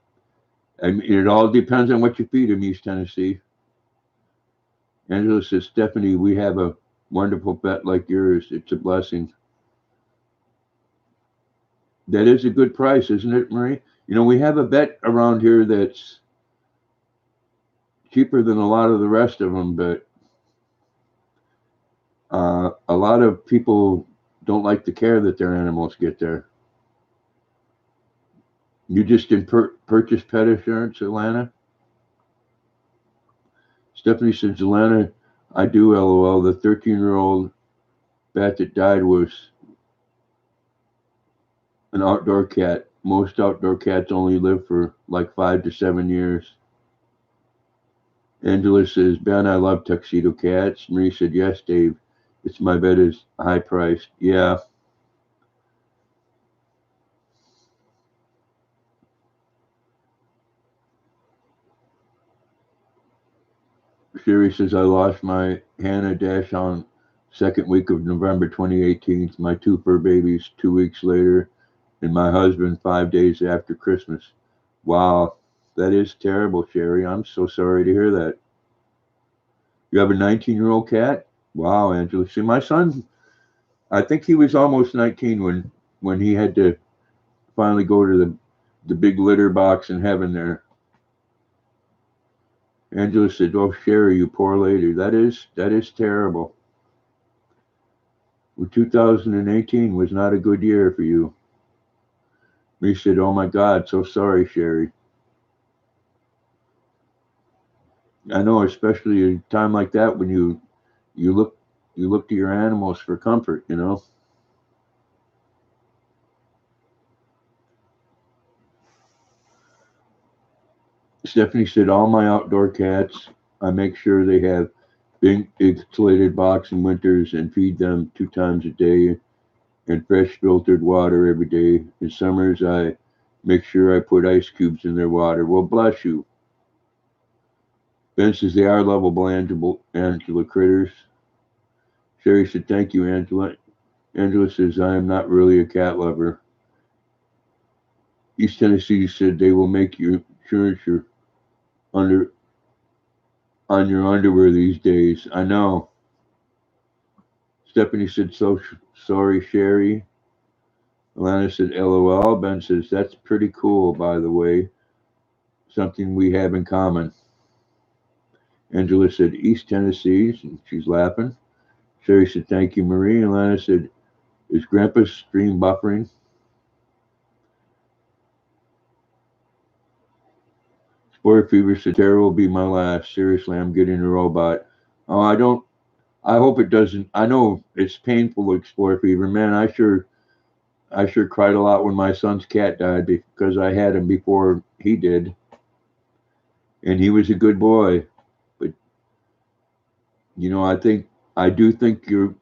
I mean, it all depends on what you feed them, East Tennessee. Angela says, Stephanie, we have a wonderful pet like yours. It's a blessing. That is a good price, isn't it, Marie? We have a vet around here that's cheaper than a lot of the rest of them, but a lot of people don't like the care that their animals get there. You just didn't purchase pet insurance, Atlanta? Stephanie says, Atlanta, I do, LOL. The 13-year-old bat that died was an outdoor cat. Most outdoor cats only live for like 5 to 7 years. Angela says, Ben, I love tuxedo cats. Marie said, yes, Dave. It's my bet is high priced. Yeah. Sherry says, I lost my Hannah Dash on second week of November 2018. My two fur babies 2 weeks later, and my husband 5 days after Christmas. Wow, that is terrible, Sherry. I'm so sorry to hear that. You have a 19-year-old cat? Wow, Angela. See, my son, I think he was almost 19 when he had to finally go to the big litter box in heaven there. Angela said, "Oh, Sherry, you poor lady. That is terrible. Well, 2018 was not a good year for you." Me said, "Oh my God, so sorry, Sherry." I know, especially a time like that when you look you look to your animals for comfort. You know. Stephanie said, "All my outdoor cats, I make sure they have big insulated box in winters and feed them 2 times a day and fresh filtered water every day. In summers, I make sure I put ice cubes in their water." Well, bless you. Ben says they are lovable Angela critters. Sherry said, "Thank you, Angela." Angela says, "I am not really a cat lover." East Tennessee said they will make you insurance your under on your underwear these days. I know. Stephanie said, "So sorry, Sherry." Alana said, LOL. Ben says, "That's pretty cool, by the way. Something we have in common." Angela said, East Tennessee, and she's laughing. Sherry said, "Thank you, Marie." Alana said, "Is Grandpa's stream buffering?" Sport Fever said, "Terror will be my last. Seriously, I'm getting a robot." Oh, I hope it doesn't. I know it's painful like Sport Fever. Man, I sure cried a lot when my son's cat died because I had him before he did. And he was a good boy. But, I do think you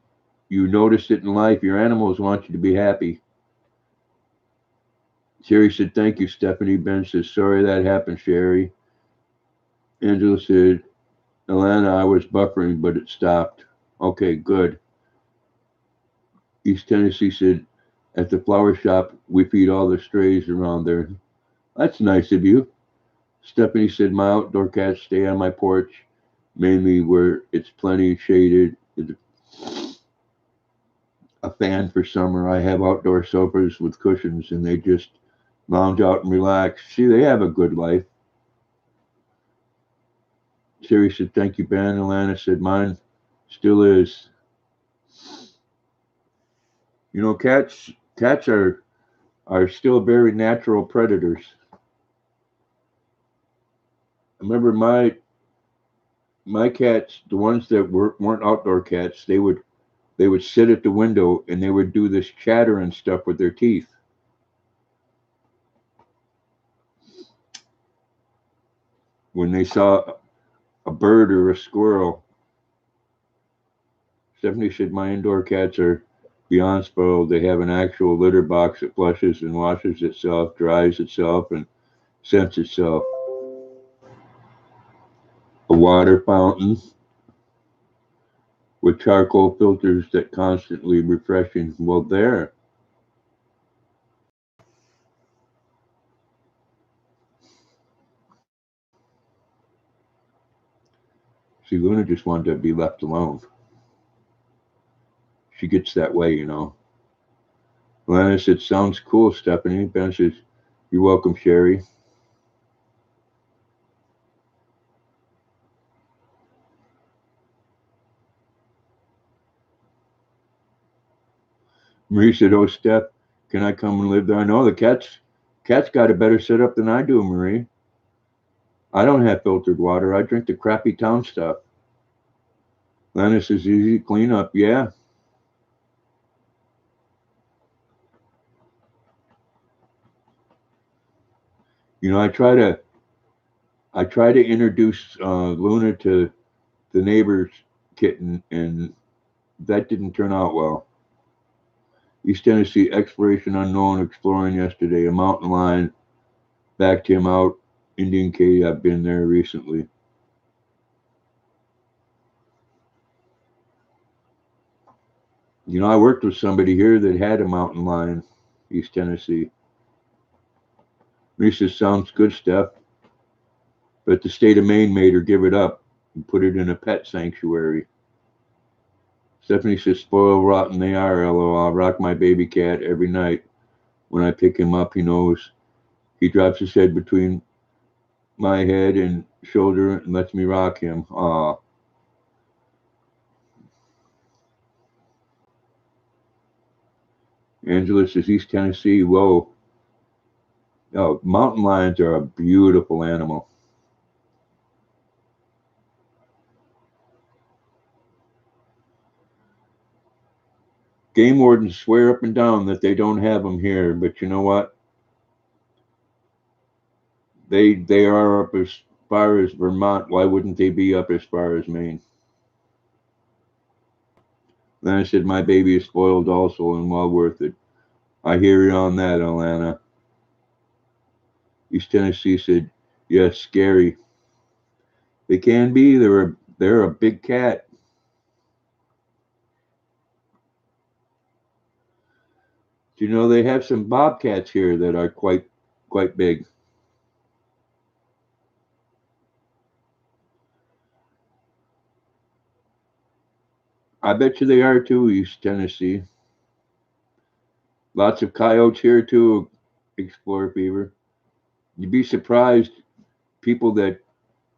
notice it in life. Your animals want you to be happy. Sherry said, "Thank you, Stephanie." Ben says, "Sorry that happened, Sherry." Angela said, "Alana, I was buffering, but it stopped." Okay, good. East Tennessee said, "At the flower shop, we feed all the strays around there." That's nice of you. Stephanie said, "My outdoor cats stay on my porch, mainly where it's plenty shaded. A fan for summer. I have outdoor sofas with cushions, and they just lounge out and relax. See, they have a good life." Sherry said, "Thank you, Ben." Alana said, "Mine still is." Cats are still very natural predators. I remember my cats, the ones that weren't outdoor cats, they would sit at the window and they would do this chatter and stuff with their teeth when they saw a bird or a squirrel. Stephanie said, "My indoor cats are beyond spoiled. They have an actual litter box that flushes and washes itself, dries itself, and scents itself. A water fountain with charcoal filters that constantly refreshing." Well, there. See, Luna just wanted to be left alone. She gets that way. Lana said, "Sounds cool, Stephanie." Ben says, "You're welcome, Sherry." Marie said, "Oh, Steph, can I come and live there?" I know the cats. Cat's got a better setup than I do, Marie. I don't have filtered water. I drink the crappy town stuff. Lana says easy clean up. Yeah. You know, I try to introduce Luna to the neighbor's kitten, and that didn't turn out well. East Tennessee exploration unknown exploring yesterday. A mountain lion backed him out. Indian Cave. I've been there recently. You know, I worked with somebody here that had a mountain lion, East Tennessee. He says, sounds good, Steph. But the state of Maine made her give it up and put it in a pet sanctuary. Stephanie says, spoiled rotten they are, LOL. I rock my baby cat every night. When I pick him up, he knows. He drops his head between my head and shoulder and lets me rock him. Aw. Angela says, East Tennessee, whoa. Oh, mountain lions are a beautiful animal. Game wardens swear up and down that they don't have them here, but you know what? They are up as far as Vermont. Why wouldn't they be up as far as Maine? Then I said, my baby is spoiled also and well worth it. I hear you on that, Alana. East Tennessee said, yes, scary. They can be. They're a big cat. Do you know they have some bobcats here that are quite big? I bet you they are too, East Tennessee. Lots of coyotes here too, Explorer Fever. You'd be surprised, people that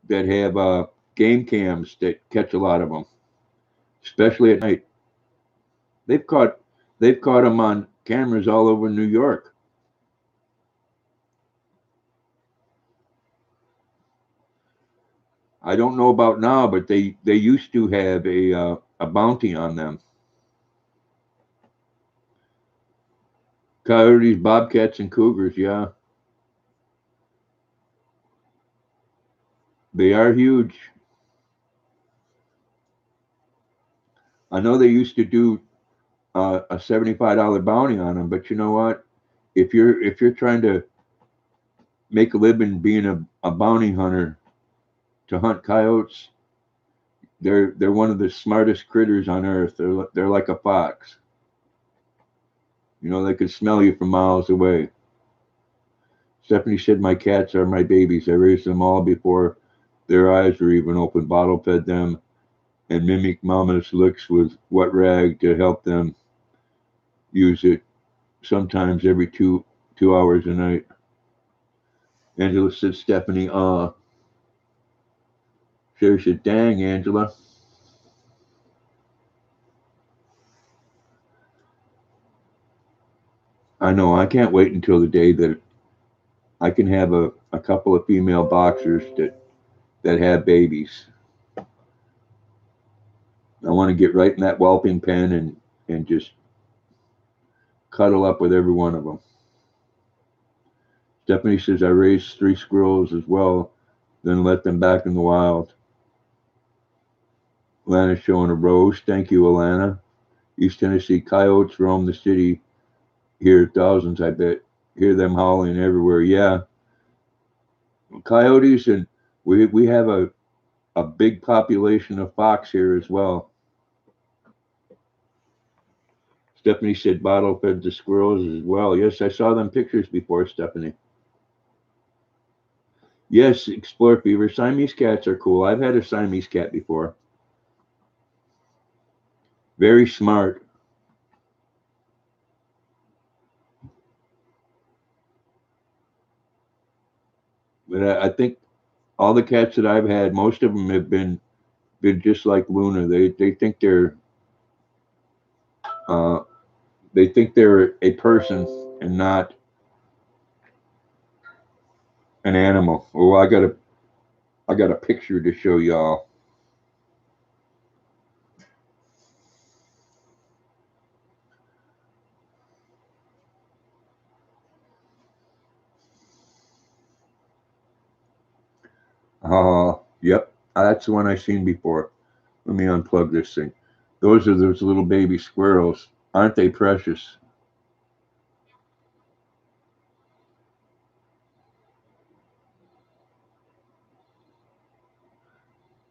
have game cams that catch a lot of them, especially at night. They've caught them on cameras all over New York. I don't know about now, but they used to have a bounty on them. Coyotes, bobcats, and cougars. Yeah, they are huge. I know they used to do a $75 bounty on them, but you know what? If you're trying to make a living being a bounty hunter to hunt coyotes, they're one of the smartest critters on earth. They're like a fox. You know, they can smell you from miles away. Stephanie said, my cats are my babies. I raised them all before their eyes were even open, bottle fed them, and mimic mama's licks with wet rag to help them use it sometimes every two hours a night. Angela said, Stephanie, Sherry said, dang, Angela. I know, I can't wait until the day that I can have a couple of female boxers that have babies. I want to get right in that whelping pen and just cuddle up with every one of them. Stephanie says, I raised 3 squirrels as well, then let them back in the wild. Alana's showing a rose. Thank you, Alana. East Tennessee coyotes roam the city. Here, thousands, I bet. Hear them howling everywhere. Yeah. Coyotes, and we have a big population of fox here as well. Stephanie said bottle fed the squirrels as well. Yes, I saw them pictures before, Stephanie. Yes, Explore Fever. Siamese cats are cool. I've had a Siamese cat before. Very smart. But I think all the cats that I've had, most of them have been just like Luna. They think uh, they think they're a person and not an animal. Oh, I got a picture to show y'all. Yep, that's the one I seen before. Let me unplug this thing. Those are those little baby squirrels. Aren't they precious?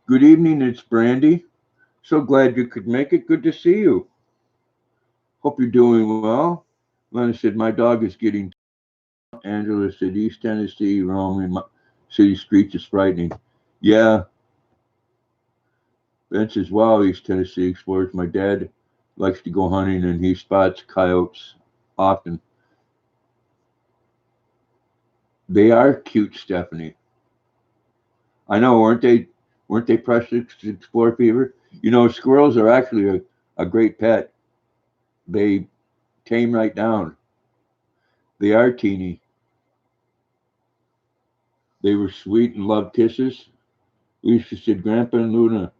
Good evening, it's Brandy. So glad you could make it. Good to see you. Hope you're doing well. Lena said, my dog is getting. Angela said, East Tennessee, roaming city streets is frightening. Yeah, Ben says, wow, East Tennessee explores. My dad likes to go hunting and he spots coyotes often. They are cute, Stephanie. I know, weren't they precious to explore, Fever? You know, squirrels are actually a great pet. They tame right down. They are teeny. They were sweet and loved kisses. Lisa said, Grandpa and Luna,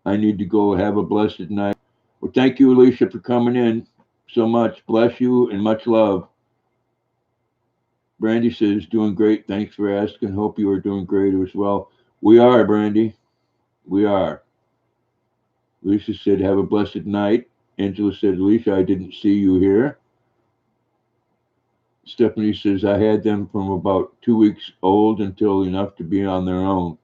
I need to go. Have a blessed night. Well, thank you, Alicia, for coming in so much. Bless you and much love. Brandy says, doing great. Thanks for asking. Hope you are doing great as well. We are, Brandy. We are. Lisa said, have a blessed night. Angela said, Alicia, I didn't see you here. Stephanie says, I had them from about 2 weeks old until enough to be on their own.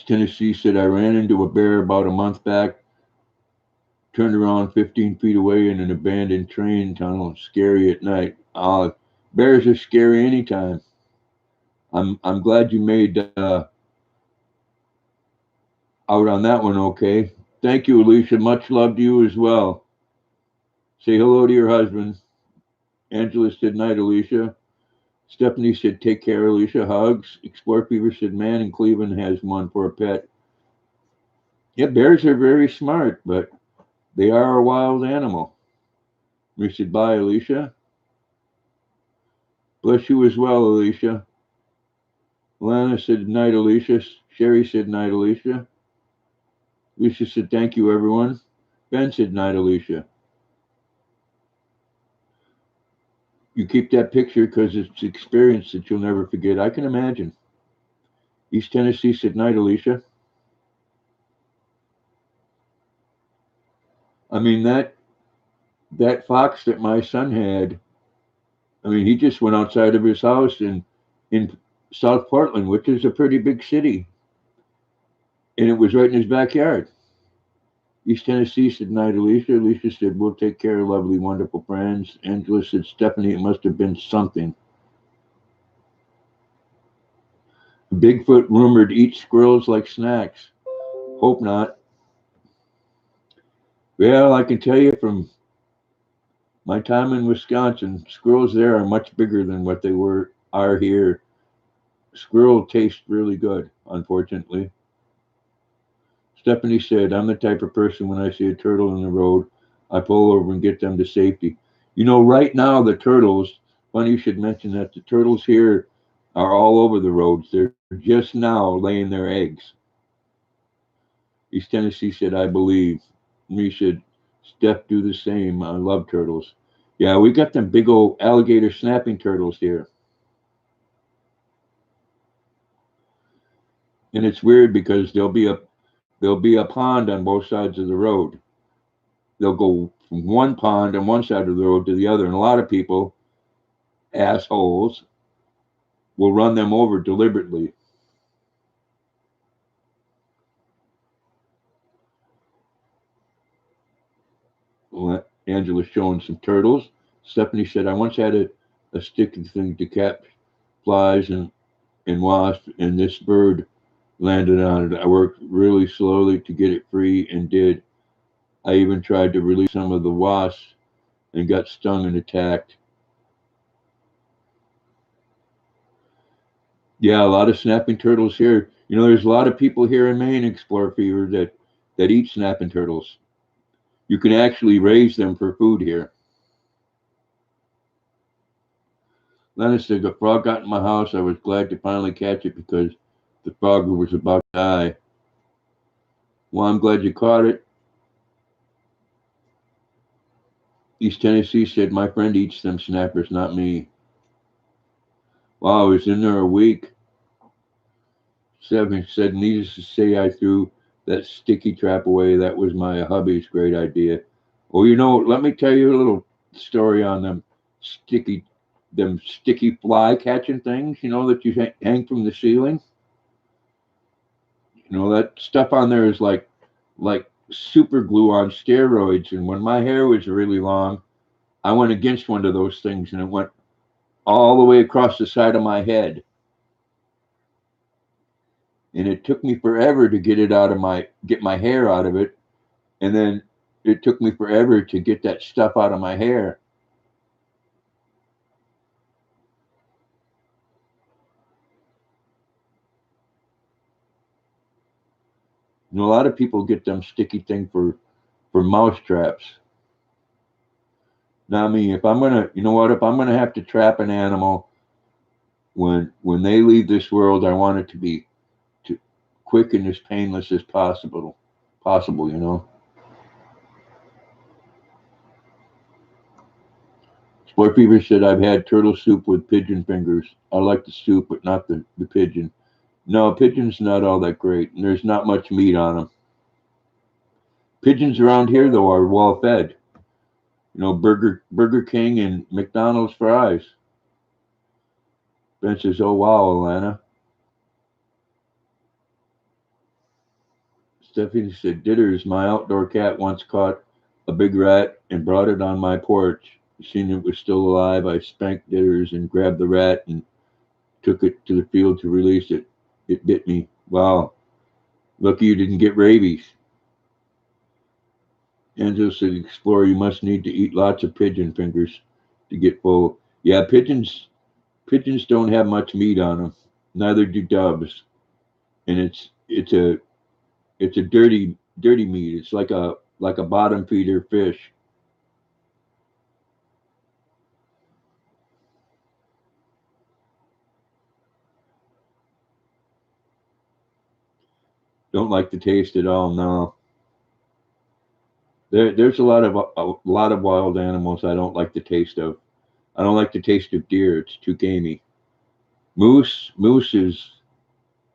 Tennessee said, I ran into a bear about a month back, turned around 15 feet away in an abandoned train tunnel. Scary at night. Bears are scary anytime. I'm glad you made out on that one okay. Thank you, Alicia. Much love to you as well. Say hello to your husband. Angela said night, Alicia. Stephanie said take care, Alicia. Hugs. Explore Fever said man in Cleveland has one for a pet. Yeah, bears are very smart, but they are a wild animal. We said bye, Alicia. Bless you as well, Alicia. Lana said night, Alicia. Sherry said night, Alicia. Alicia said thank you, everyone. Ben said night, Alicia. You keep that picture because it's experience that you'll never forget. I can imagine. East Tennessee said night, Alicia. I mean that fox that my son had. I mean, he just went outside of his house in South Portland, which is a pretty big city, and it was right in his backyard. East Tennessee said night, Alicia. Alicia said we'll take care of lovely, wonderful friends. Angela said Stephanie, it must have been something. Bigfoot rumored eats squirrels like snacks. Hope not. Well, I can tell you from my time in Wisconsin, squirrels there are much bigger than what they are here. Squirrel tastes really good, unfortunately. Stephanie said, I'm the type of person when I see a turtle in the road, I pull over and get them to safety. You know, right now, the turtles, funny you should mention that the turtles here are all over the roads. They're just now laying their eggs. East Tennessee said, I believe. Me said, Steph, do the same. I love turtles. Yeah, we got them big old alligator snapping turtles here. And it's weird because there'll be a pond on both sides of the road. They'll go from one pond on one side of the road to the other, and a lot of people, assholes, will run them over deliberately. Well, Angela's showing some turtles. Stephanie said, I once had a sticky thing to catch flies and wasps, and this bird landed on it. I worked really slowly to get it free and did. I even tried to release some of the wasps and got stung and attacked. Yeah, a lot of snapping turtles here. You know, there's a lot of people here in Maine, Explorer Fever, that eat snapping turtles. You can actually raise them for food here. Lennon said, the frog got in my house. I was glad to finally catch it because the frog was about to die. Well, I'm glad you caught it. East Tennessee said, my friend eats them snappers, not me. Wow, I was in there a week. Seven said, needless to say, I threw that sticky trap away. That was my hubby's great idea. Well, let me tell you a little story on sticky, them sticky fly catching things, that you hang from the ceiling. That stuff on there is like super glue on steroids. And when my hair was really long, I went against one of those things and it went all the way across the side of my head. And it took me forever to get my hair out of it. And then it took me forever to get that stuff out of my hair. And a lot of people get them sticky thing for mouse traps. Now, I mean, if I'm gonna have to trap an animal when they leave this world, I want it to be to quick and as painless as possible. Sport Fever said, I've had turtle soup with pigeon fingers. I like the soup, but not the pigeon. No, pigeon's not all that great, and there's not much meat on them. Pigeons around here, though, are well fed. Burger King and McDonald's fries. Ben says, oh, wow, Alana. Stephanie said, Ditters, my outdoor cat once caught a big rat and brought it on my porch. Seeing it was still alive, I spanked Ditters and grabbed the rat and took it to the field to release it. It bit me. Wow. Lucky you didn't get rabies. Angela said, Explorer, you must need to eat lots of pigeon fingers to get full. Yeah, pigeons don't have much meat on them. Neither do doves. And it's a dirty meat. It's like a bottom feeder fish. Don't like the taste at all. No. There's a lot of wild animals I don't like the taste of. I don't like the taste of deer. It's too gamey. Moose is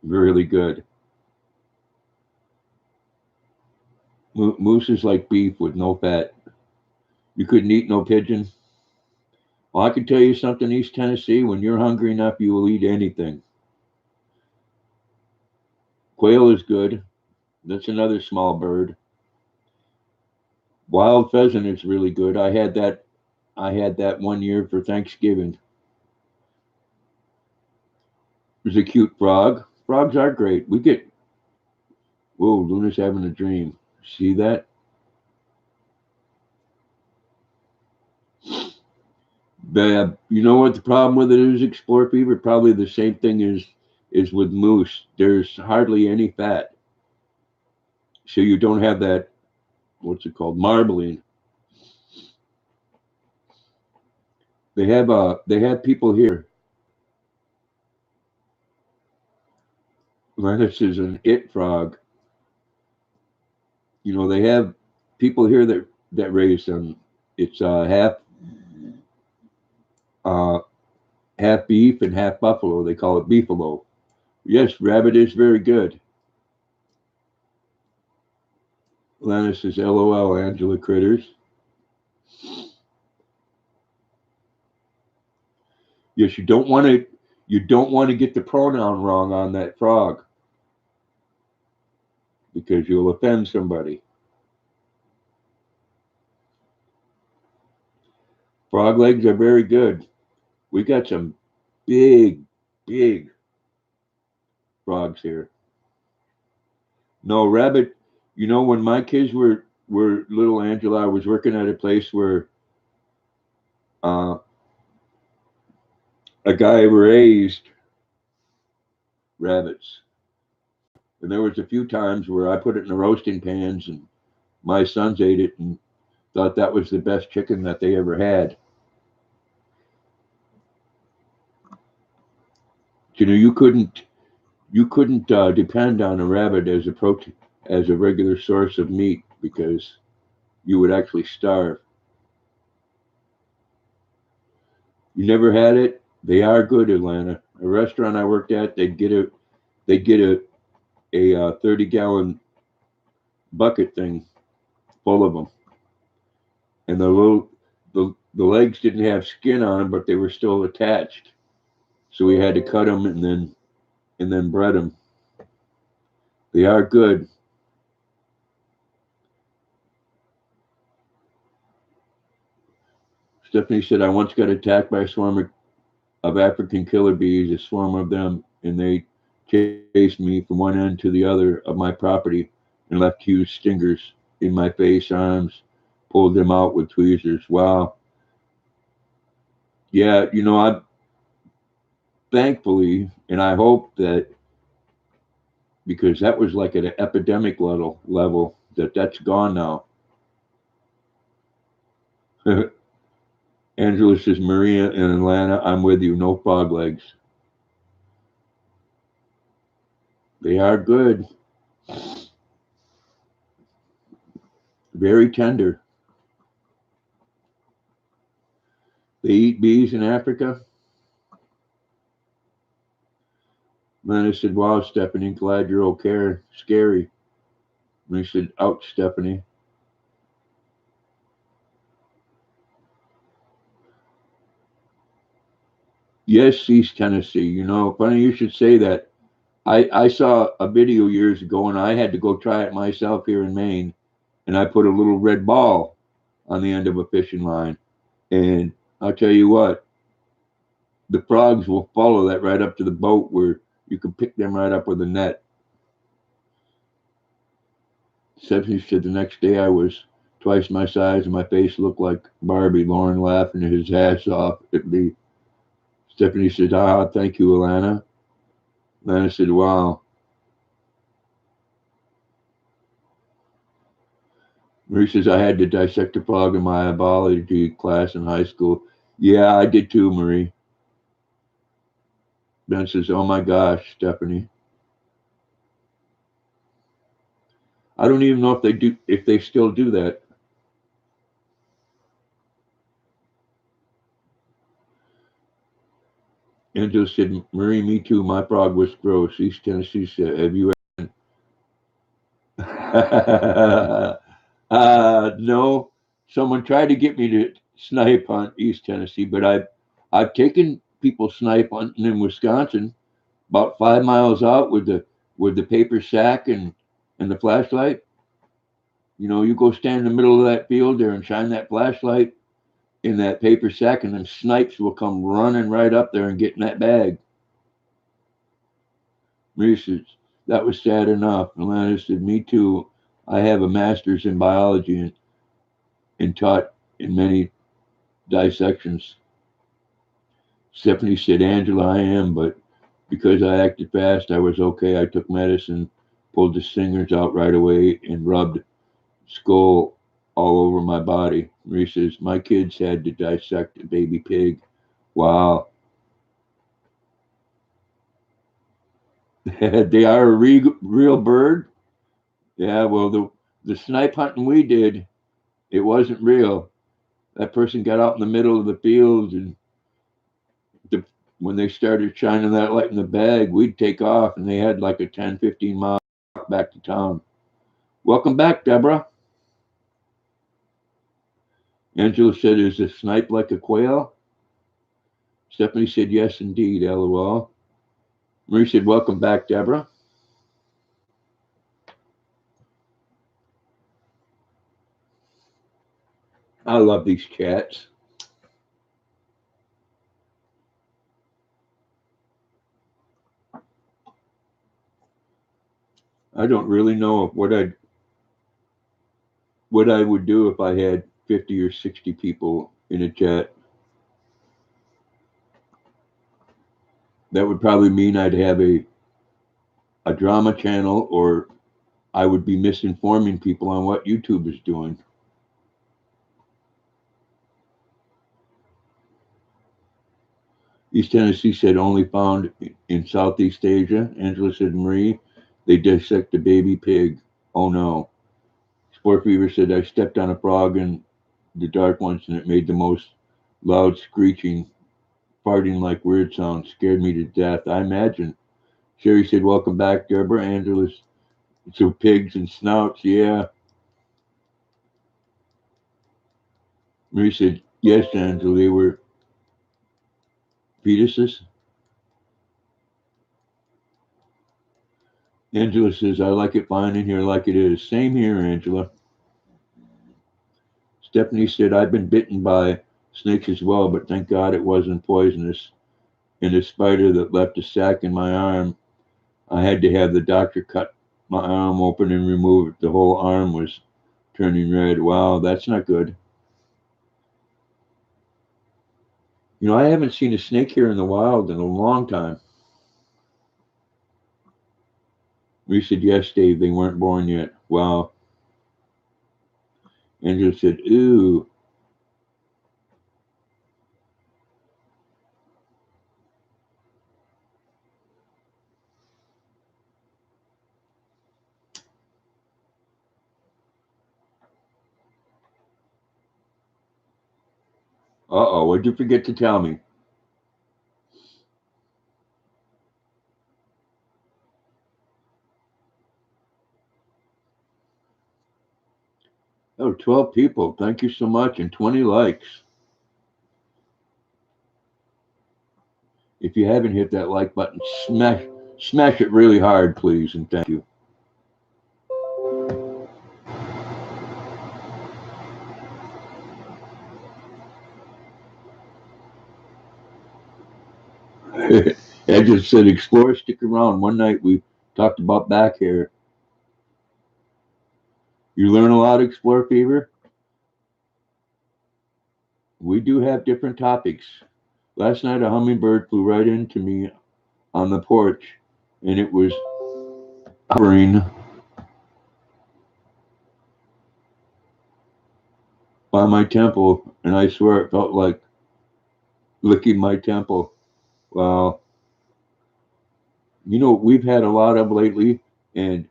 really good. Moose is like beef with no fat. You couldn't eat no pigeon. Well, I can tell you something, East Tennessee. When you're hungry enough, you will eat anything. Quail is good. That's another small bird. Wild pheasant is really good. I had that one year for Thanksgiving. There's a cute frog. Frogs are great. Whoa, Luna's having a dream. See that? But you know what the problem with it is, Explore Fever? Probably the same thing is with moose. There's hardly any fat. So you don't have that, what's it called? Marbling. They have people here. This is an it frog. They have people here that raise them. It's uh, half beef and half buffalo. They call it beefalo. Yes, rabbit is very good. Lana says, "LOL, Angela Critters." Yes, you don't want to get the pronoun wrong on that frog because you'll offend somebody. Frog legs are very good. We got some big, big frogs here. No rabbit. When my kids were little, Angela, I was working at a place where uh, a guy raised rabbits, and there was a few times where I put it in the roasting pans, and my sons ate it and thought that was the best chicken that they ever had. You know, you couldn't depend on a rabbit as a protein, as a regular source of meat, because you would actually starve. You never had it? They are good, Atlanta. A restaurant I worked at, they'd get a 30-gallon bucket thing full of them, and the legs didn't have skin on them, but they were still attached. So we had to cut them and then bread them. They are good. Stephanie said, I once got attacked by a swarm of African killer bees, a swarm of them, and they chased me from one end to the other of my property and left huge stingers in my face, arms, pulled them out with tweezers. Wow. Yeah, you know, I thankfully, and I hope that, because that was like at an epidemic level that's gone now. Angela says, Maria in Atlanta, I'm with you. No frog legs. They are good. Very tender. They eat bees in Africa. Lana said, wow, Stephanie, glad you're okay. Scary. And I said, ouch, Stephanie. Yes, East Tennessee. You know, funny you should say that. I saw a video years ago and I had to go try it myself here in Maine. And I put a little red ball on the end of a fishing line. And I'll tell you what, the frogs will follow that right up to the boat where you can pick them right up with a net. Stephanie said the next day I was twice my size and my face looked like Barbie. Lauren laughing his ass off at me. Stephanie said, thank you, Alana. Alana said, wow. Marie says, I had to dissect a frog in my biology class in high school. Yeah, I did too, Marie. Ben says, oh my gosh, Stephanie. I don't even know if they still do that. Angela said, Marie, me too. My frog was gross. East Tennessee said, have you no, someone tried to get me to snipe hunt East Tennessee, but I've taken people snipe hunting in Wisconsin, about 5 miles out with the paper sack and the flashlight. You know, you go stand in the middle of that field there and shine that flashlight in that paper sack, and them snipes will come running right up there and get in that bag. Marie says, that was sad enough. Alana said, me too. I have a master's in biology and taught in many dissections. Stephanie said, Angela, I am, but because I acted fast, I was okay. I took medicine, pulled the stingers out right away, and rubbed skull all over my body. Marie says, my kids had to dissect a baby pig. Wow. They are a real bird? Yeah, well, the snipe hunting we did, it wasn't real. That person got out in the middle of the field, and when they started shining that light in the bag, we'd take off, and they had like a 10, 15 mile back to town. Welcome back, Deborah. Angela said, is a snipe like a quail? Stephanie said, yes, indeed, LOL. Marie said, welcome back, Deborah. I love these chats. I don't really know what I would do if I had 50 or 60 people in a chat. That would probably mean I'd have a drama channel, or I would be misinforming people on what YouTube is doing. East Tennessee said only found in Southeast Asia. Angela said, Marie, they dissect the baby pig. Oh no. Sport Fever said, I stepped on a frog in the dark once and it made the most loud screeching, farting like weird sounds. Scared me to death. I imagine. Sherry said, welcome back, Deborah. Angela's, so pigs and snouts, yeah. Marie said, yes, Angela, they were fetuses. Angela says, I like it fine in here like it is. Same here, Angela. Stephanie said, I've been bitten by snakes as well, but thank God it wasn't poisonous. And a spider that left a sac in my arm, I had to have the doctor cut my arm open and remove it. The whole arm was turning red. Wow, that's not good. You know, I haven't seen a snake here in the wild in a long time. We said, yes, Dave, they weren't born yet. Wow. Angela said, ooh. Uh-oh, what'd you forget to tell me? Oh, 12 people. Thank you so much. And 20 likes. If you haven't hit that like button, smash it really hard, please, and thank you. I just said, explore, stick around. One night we talked about back hair. You learn a lot, Explore Fever. We do have different topics. Last night, a hummingbird flew right into me on the porch, and it was hovering by my temple, and I swear it felt like licking my temple. Well, you know, we've had a lot of lately, and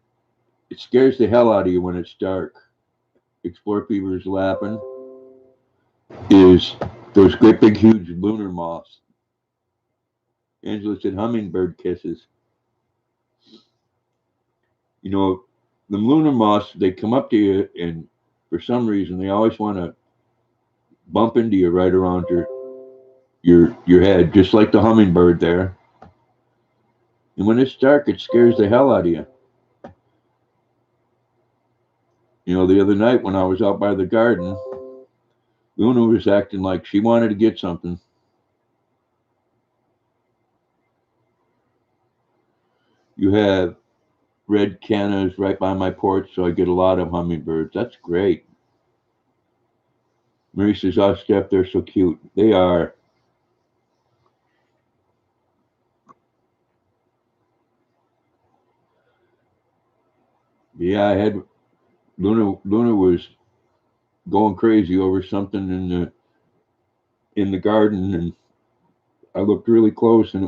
it scares the hell out of you when it's dark. Explore Fever's lapping is those great big huge lunar moths. Angela said hummingbird kisses. You know, the lunar moths, they come up to you, and for some reason they always want to bump into you right around your head, just like the hummingbird there. And when it's dark, it scares the hell out of you. You know, the other night when I was out by the garden, Luna was acting like she wanted to get something. You have red cannas right by my porch, so I get a lot of hummingbirds. That's great. Mary says, oh, Steph, they're so cute. They are. Yeah, I had Luna was going crazy over something in the garden, and I looked really close, and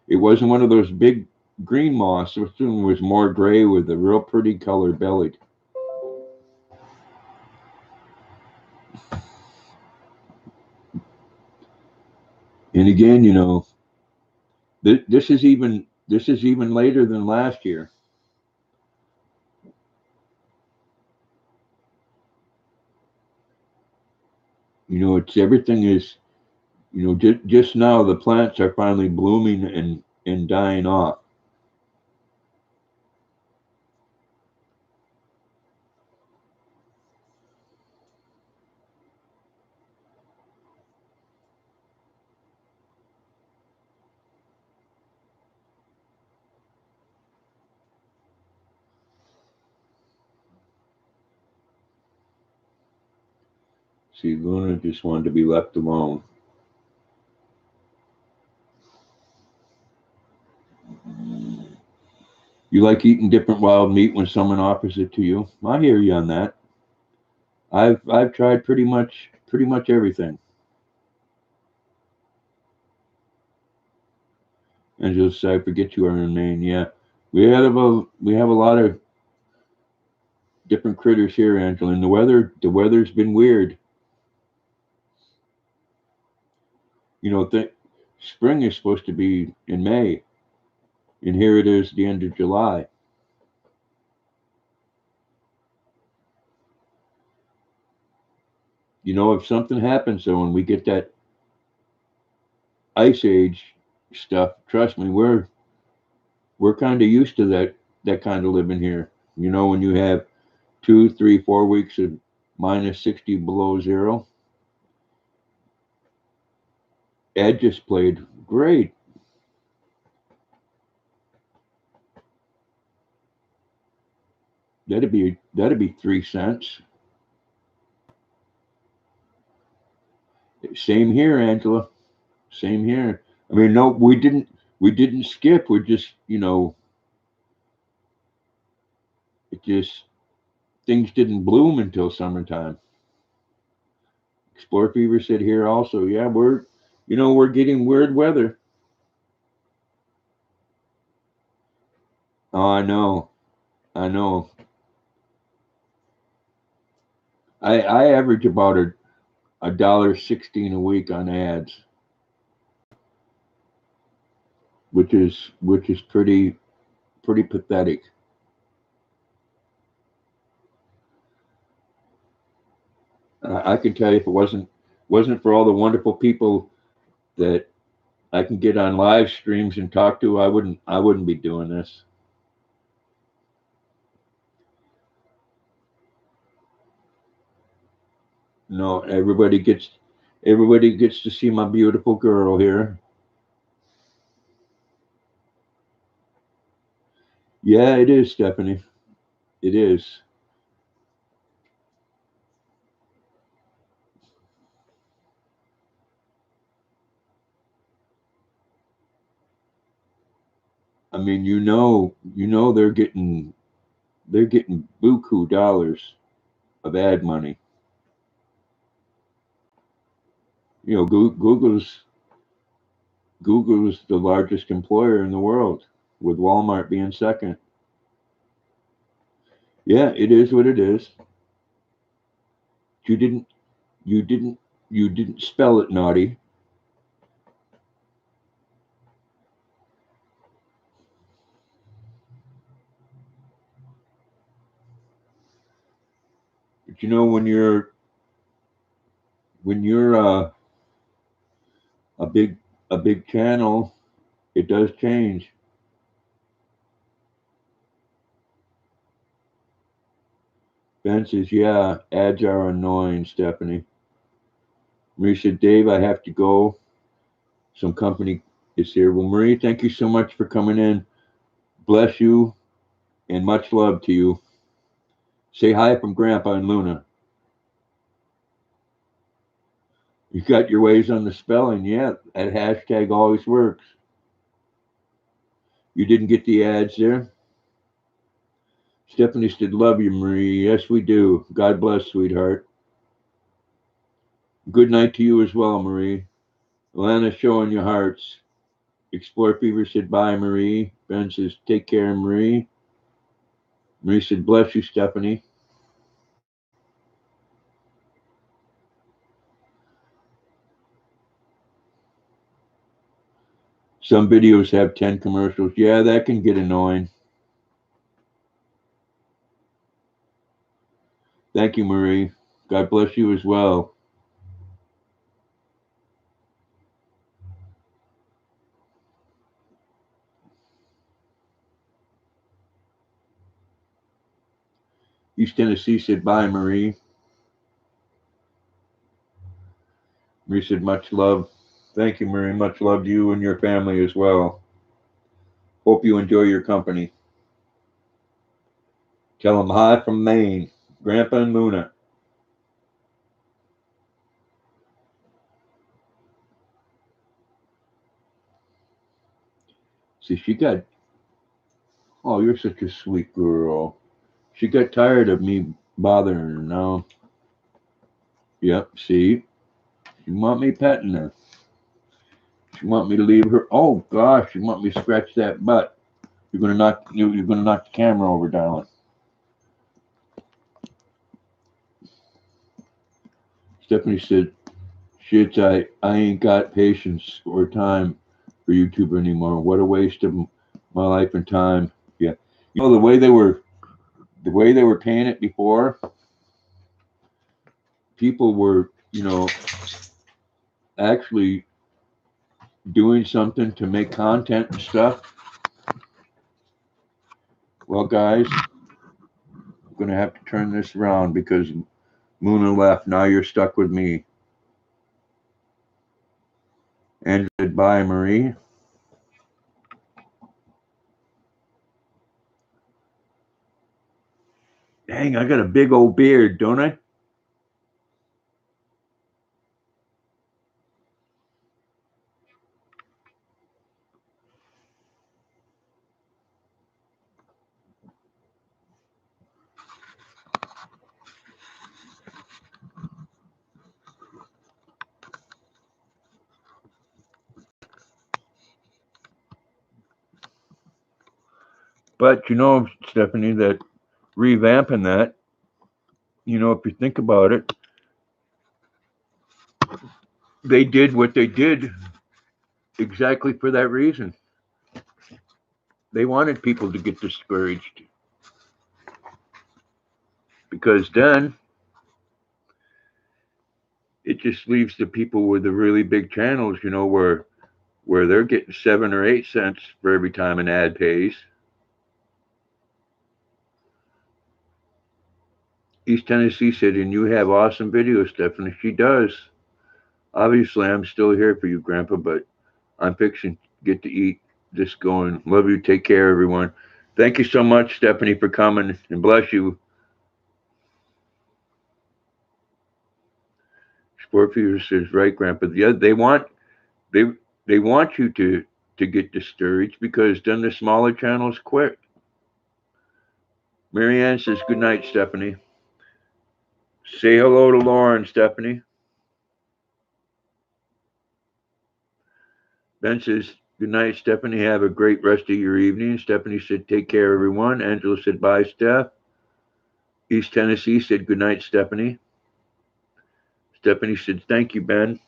it wasn't one of those big green moths. This one was more gray with a real pretty color belly. And again, you know, this is even later than last year. You know, it's everything is, you know, just now the plants are finally blooming and dying off. See, Luna just wanted to be left alone. You like eating different wild meat when someone offers it to you. I hear you on that. I've tried pretty much everything. Angela says, I forget you are in Maine. Yeah. We have a lot of different critters here, Angela, and the weather's been weird. You know, spring is supposed to be in May, and here it is the end of July. You know, if something happens though, and we get that ice age stuff, trust me, we're kind of used to that kind of living here. You know, when you have 2, 3, 4 weeks of -60 below zero. Ed just played great. That'd be 3 cents. Same here, Angela. Same here. I mean, no, we didn't skip. We're just, it just things didn't bloom until summertime. Explore Fever said here also. Yeah, we're getting weird weather. Oh, I know. I know. I average about $1.16 a week on ads, which is pretty pathetic. I can tell you, if it wasn't for all the wonderful people that I can get on live streams and talk to, I wouldn't be doing this. No, everybody gets to see my beautiful girl here. Yeah, it is, Stephanie. It is. I mean, they're getting buku dollars of ad money. You know, Google's the largest employer in the world, with Walmart being second. Yeah, it is what it is. You didn't you didn't you didn't spell it naughty. But you know, when you're a big channel, it does change. Ben says, yeah, ads are annoying, Stephanie. Marie said, Dave, I have to go. Some company is here. Well, Marie, thank you so much for coming in. Bless you and much love to you. Say hi from Grandpa and Luna. You got your ways on the spelling. Yeah, that hashtag always works. You didn't get the ads there? Stephanie said, love you, Marie. Yes, we do. God bless, sweetheart. Good night to you as well, Marie. Alana showing your hearts. Explore Fever said, bye, Marie. Ben says, take care, Marie. Marie said, bless you, Stephanie. Some videos have 10 commercials. Yeah, that can get annoying. Thank you, Marie. God bless you as well. East Tennessee said, bye, Marie. Marie said, much love. Thank you, Marie. Much love to you and your family as well. Hope you enjoy your company. Tell them hi from Maine. Grandpa and Luna. See, oh, you're such a sweet girl. She got tired of me bothering her now. Yep, see? She want me petting her. You want me to leave her? Oh gosh, you want me to scratch that butt? You're gonna knock the camera over, darling. Stephanie said, "Shit, I ain't got patience or time for YouTube anymore. What a waste of my life and time." Yeah, you know the way they were paying it before. People were, actually doing something to make content and stuff. Well, guys, I'm gonna have to turn this around because Luna left. Now you're stuck with me. And goodbye, Marie. Dang, I got a big old beard, don't I? But Stephanie, that revamping that, if you think about it, they did what they did exactly for that reason. They wanted people to get discouraged because then it just leaves the people with the really big channels, where they're getting 7 or 8 cents for every time an ad pays. East Tennessee said, and you have awesome videos, Stephanie. She does. Obviously, I'm still here for you, Grandpa, but I'm fixing to get to eat. Just going. Love you. Take care, everyone. Thank you so much, Stephanie, for coming, and bless you. Sport Fever says, right, Grandpa. They they want you to get discouraged because then the smaller channels quit. Marianne says, good night, Stephanie. Say hello to Lauren, Stephanie. Ben says, good night, Stephanie. Have a great rest of your evening. Stephanie said, take care, everyone. Angela said, bye, Steph. East Tennessee said, good night, Stephanie. Stephanie said, thank you, Ben.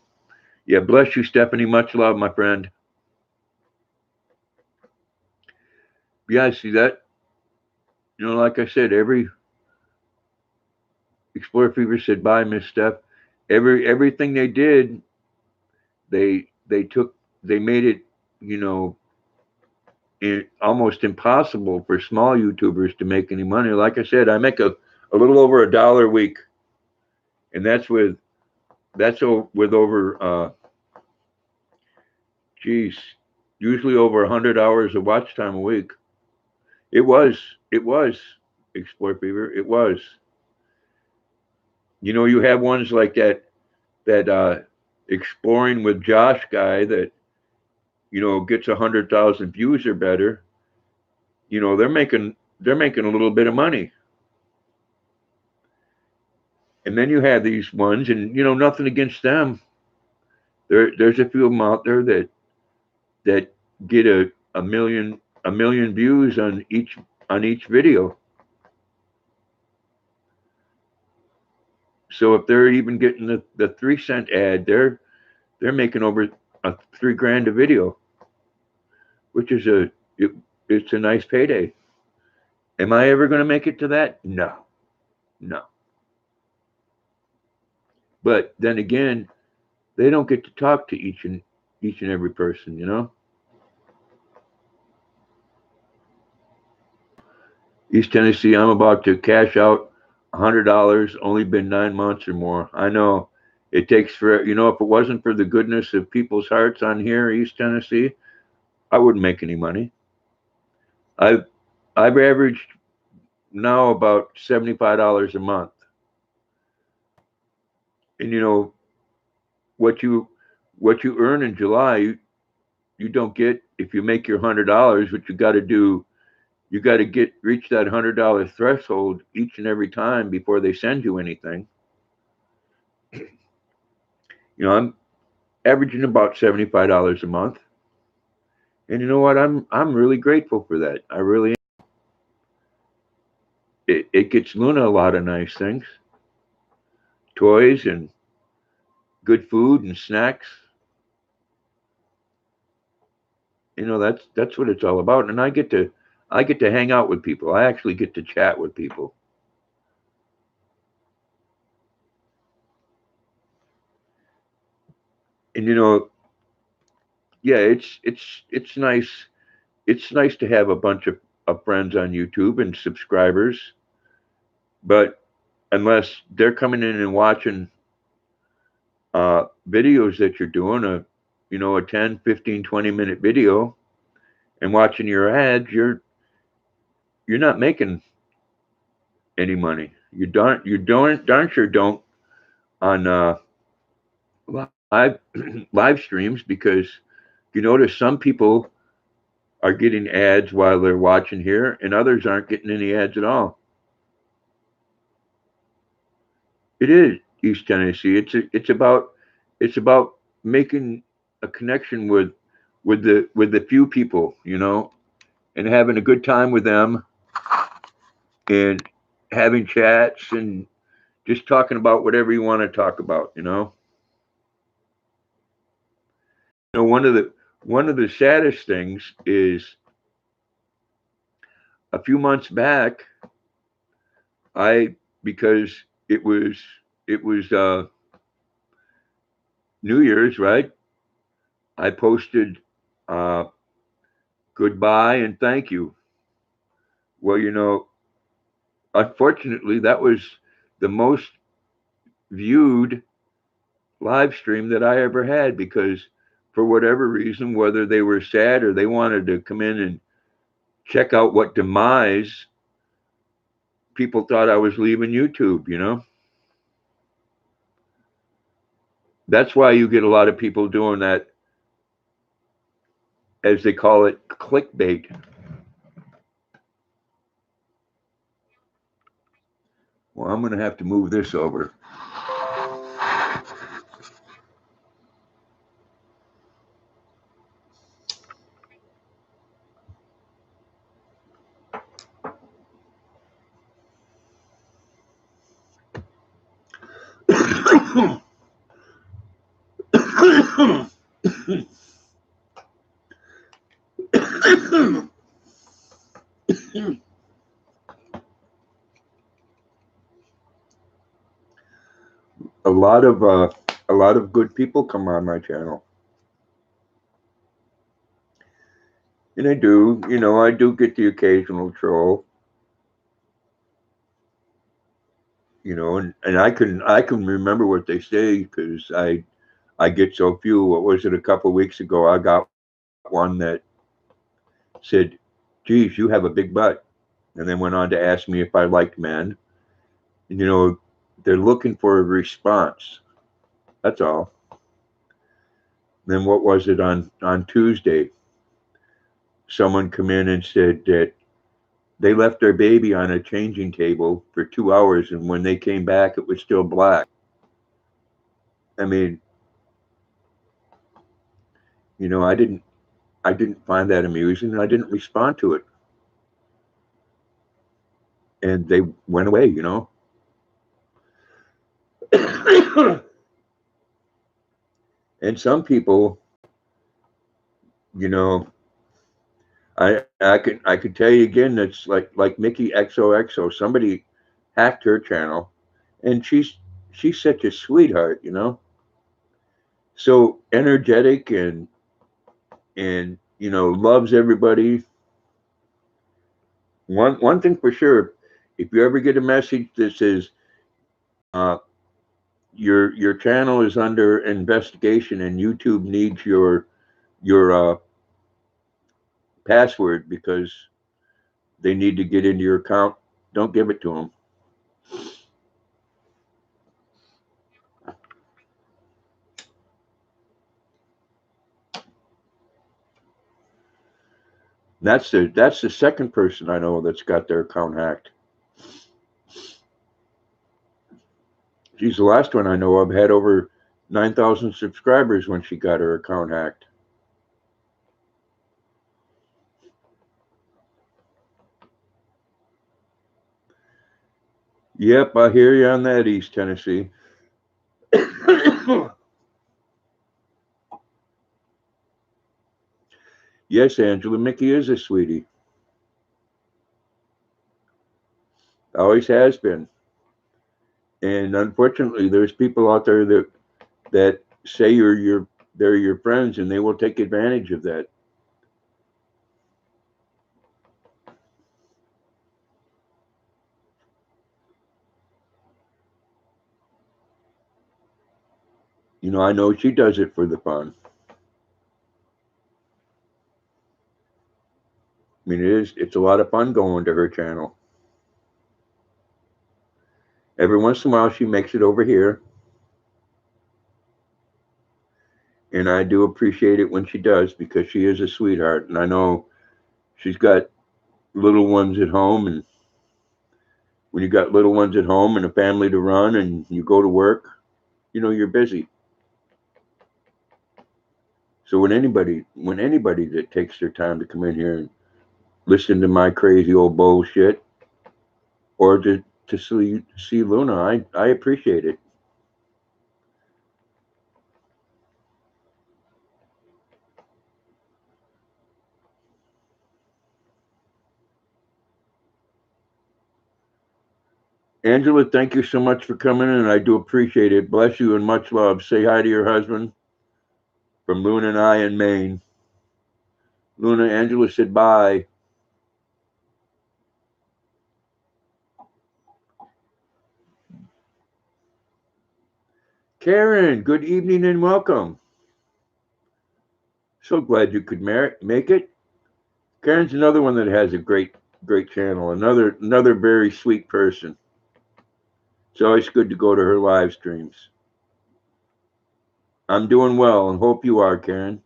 Yeah, bless you, Stephanie. Much love, my friend. Yeah, see that? Like I said, every Explorer Fever said, bye, Miss Steph. Everything they did, they made it, almost impossible for small YouTubers to make any money. Like I said, I make a little over $1 a week, and that's with over usually over 100 hours of watch time a week. It was Explore Fever. It was. You have ones like that exploring with Josh guy that gets 100,000 views or better. They're making a little bit of money. And then you have these ones, and nothing against them. There's a few of them out there that get a million views on each video. So if they're even getting the 3 cent ad, they're making over $3,000 a video, which is it's a nice payday. Am I ever going to make it to that? No. But then again, they don't get to talk to each and every person, East Tennessee, I'm about to cash out $100. Only been 9 months or more. I know it takes for if it wasn't for the goodness of people's hearts on here, East Tennessee, I wouldn't make any money. I've averaged now about $75 a month, and what you earn in July, you don't get if you make your $100. What you got to do, you got to reach that $100 threshold each and every time before they send you anything. averaging about $75 a month. And you know what? I'm really grateful for that. I really am. It gets Luna a lot of nice things, toys and good food and snacks. You know, that's what it's all about. And I get to hang out with people. I actually get to chat with people. And you know, yeah, it's nice. It's nice to have a bunch of friends on YouTube and subscribers, but unless they're coming in and watching videos that you're doing, a 10, 15, 20-minute video, and watching your ads, you're not making any money. You darn sure don't on live live streams, because you notice some people are getting ads while they're watching here, and others aren't getting any ads at all. It is East Tennessee. It's about making a connection with the few people, and having a good time with them, and having chats, and just talking about whatever you want to talk about. One of the saddest things is a few months back, I because it was New Year's, right? I posted uh, goodbye and thank you. Well, unfortunately, that was the most viewed live stream that I ever had, because for whatever reason, whether they were sad or they wanted to come in and check out what demise, people thought I was leaving YouTube. That's why you get a lot of people doing that, as they call it, clickbait. Well, I'm going to have to move this over. A lot of good people come on my channel, and I do get the occasional troll, and I can remember what they say, because I get so few. What was it? A couple of weeks ago, I got one that said, "Geez, you have a big butt," and then went on to ask me if I liked men. And, they're looking for a response. That's all. Then what was it on Tuesday? Someone come in and said that they left their baby on a changing table for 2 hours, and when they came back, it was still black. I mean, I didn't find that amusing, and I didn't respond to it, and they went away. And some people, you know, I could tell you again, that's like Mickey XOXO. Somebody hacked her channel, and she's such a sweetheart. So energetic, and loves everybody. One thing for sure, if you ever get a message that says uh, your channel is under investigation and YouTube needs your password because they need to get into your account, don't give it to them. That's the second person I know that's got their account hacked. She's the last one I know of had over 9,000 subscribers when she got her account hacked. Yep, I hear you on that, East Tennessee. Yes, Angela, Mickey is a sweetie. Always has been. And unfortunately, there's people out there that say they're your friends, and they will take advantage of that. You know, I know she does it for the fun. I mean, it's a lot of fun going to her channel. Every once in a while, she makes it over here, and I do appreciate it when she does because she is a sweetheart, and I know she's got little ones at home, and when you got little ones at home and a family to run, and you go to work, you know, you're busy. So when anybody that takes their time to come in here and listen to my crazy old bullshit, or to see Luna, I appreciate it. Angela, thank you so much for coming in, and I do appreciate it. Bless you and much love. Say hi to your husband from Luna and I in Maine. Luna, Angela said bye. Karen, good evening and welcome. So glad you could make it. Karen's another one that has a great channel. Another very sweet person. It's always good to go to her live streams. I'm doing well and hope you are, Karen.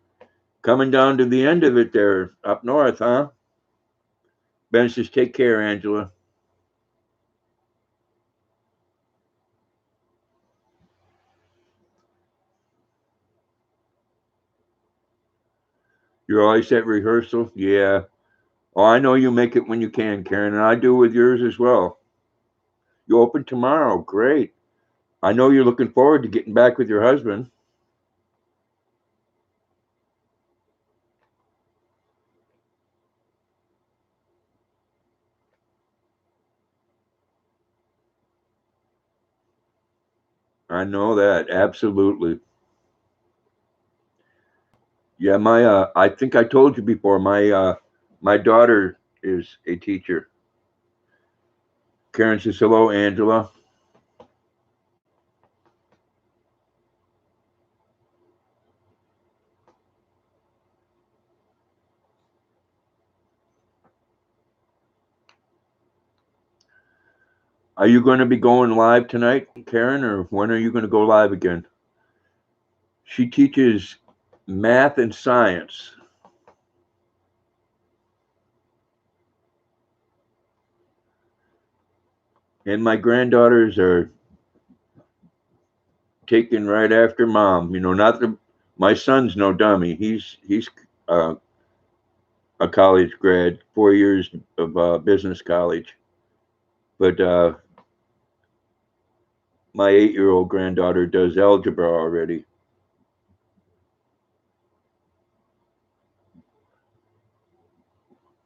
Coming down to the end of it there, up north, huh? Ben says, take care, Angela. You're always at rehearsal? Yeah. Oh, I know you make it when you can, Karen, and I do with yours as well. You open tomorrow. Great. I know you're looking forward to getting back with your husband. I know that. Absolutely. Yeah, my I think I told you before, my daughter is a teacher. Karen says, hello, Angela. Are you going to be going live tonight, Karen, or when are you going to go live again? She teaches math and science. And my granddaughters are taken right after mom. You know, not the my son's no dummy. He's uh, a college grad, 4 years of business college. But my 8-year-old granddaughter does algebra already.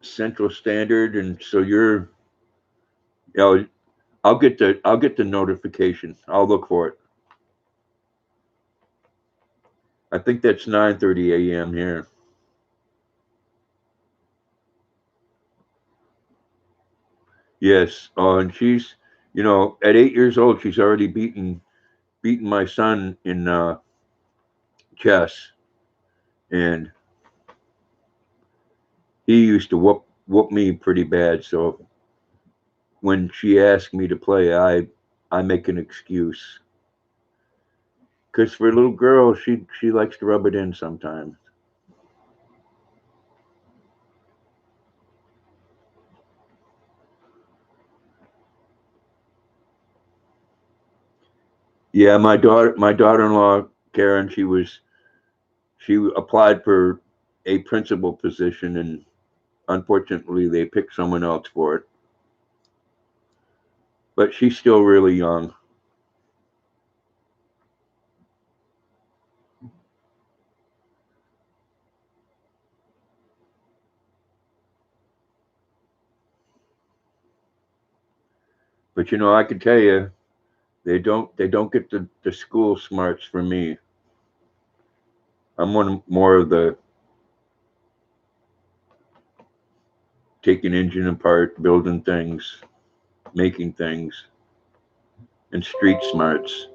Central Standard, and so you know, I'll get the notification. I'll look for it. I think that's 9:30 a.m. here. Yes. Oh, and she's, you know, at 8 years old, she's already beaten my son in chess, and he used to whoop me pretty bad. So when she asked me to play, I make an excuse because for a little girl, she likes to rub it in sometimes. Yeah, my daughter-in-law Karen, she applied for a principal position, and unfortunately they picked someone else for it. But she's still really young. But you know, I can tell you, they don't get the school smarts from me. I'm more of the taking engine apart, building things, making things, and street smarts.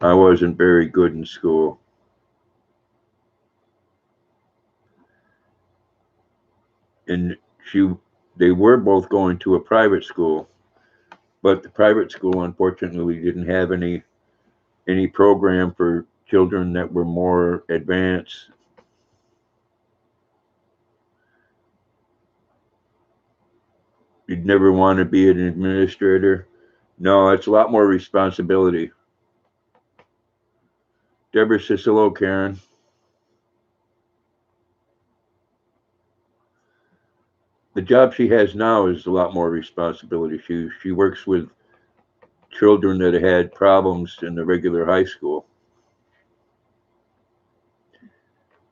I wasn't very good in school. And they were both going to a private school, but the private school unfortunately didn't have any program for children that were more advanced. You'd never want to be an administrator. No, it's a lot more responsibility. Deborah says hello, Karen. The job she has now is a lot more responsibility. She works with children that had problems in the regular high school.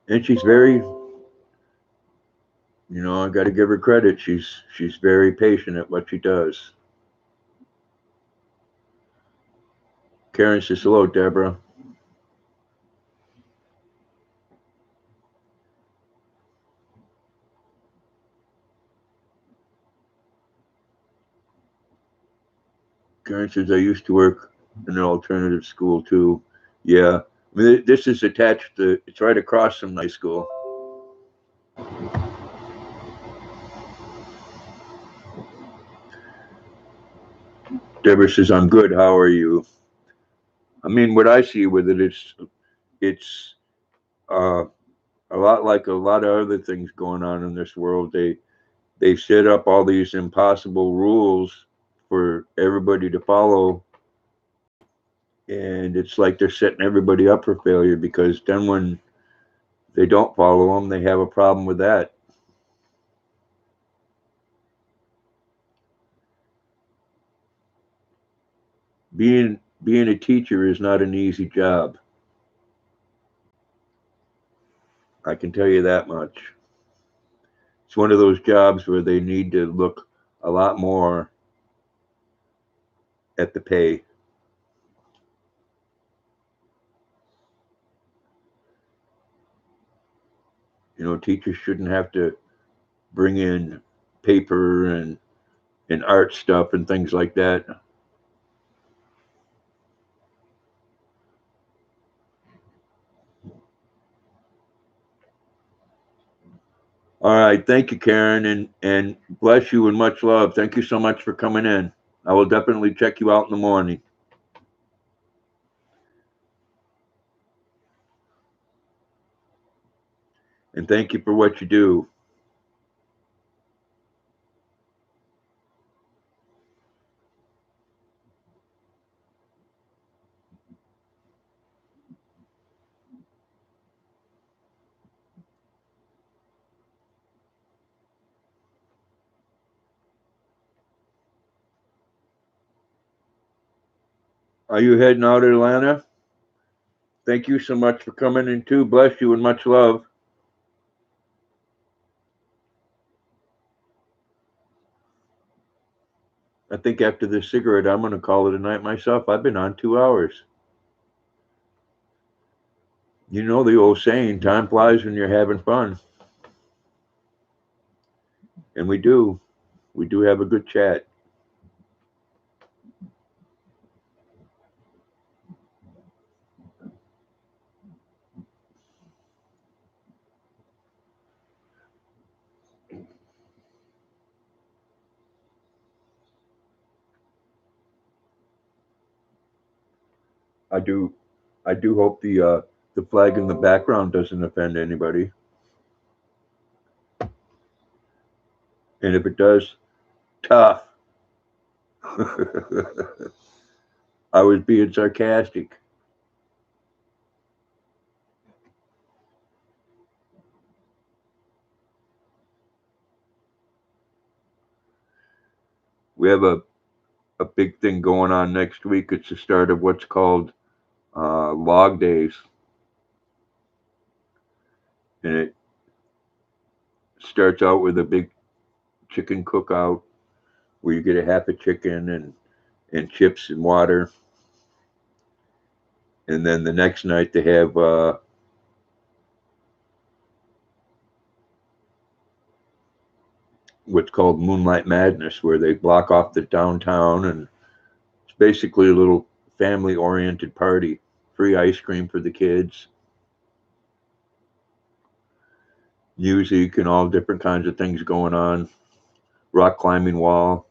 And she's very, you know, I got to give her credit. She's very patient at what she does. Karen says hello, Deborah. Karen says I used to work in an alternative school too. Yeah, I mean, this is attached to, it's right across from high school. Deborah says, I'm good. How are you? I mean, what I see with it, it's a lot like a lot of other things going on in this world. They set up all these impossible rules for everybody to follow, and it's like they're setting everybody up for failure, because then when they don't follow them, they have a problem with that. Being a teacher is not an easy job. I can tell you that much. It's one of those jobs where they need to look a lot more at the pay. You know, teachers shouldn't have to bring in paper and art stuff and things like that. All right, thank you, Karen, and bless you and much love. Thank you so much for coming in. I will definitely check you out in the morning. And thank you for what you do. Are you heading out of Atlanta? Thank you so much for coming in too. Bless you and much love. I think after this cigarette, I'm going to call it a night myself. I've been on 2 hours. You know the old saying, time flies when you're having fun. And we do. We do have a good chat. I do hope the flag in the background doesn't offend anybody. And if it does, tough. I was being sarcastic. We have a big thing going on next week. It's the start of what's called Log Days. And it starts out with a big chicken cookout where you get a half a chicken and chips and water. And then the next night they have what's called Moonlight Madness, where they block off the downtown, and it's basically a little family-oriented party. Free ice cream for the kids, music, and all different kinds of things going on. Rock climbing wall.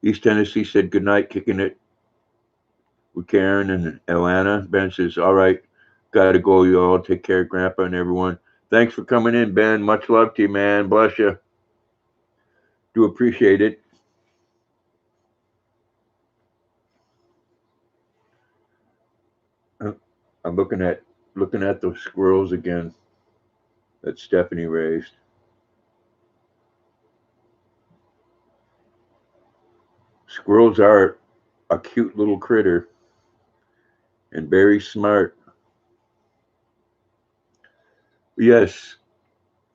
East Tennessee said goodnight, kicking it with Karen and Atlanta. Ben says, all right, got to go, you all. Take care, Grandpa and everyone. Thanks for coming in, Ben. Much love to you, man. Bless you. Do appreciate it. I'm looking at those squirrels again that Stephanie raised. Squirrels are a cute little critter and very smart. Yes,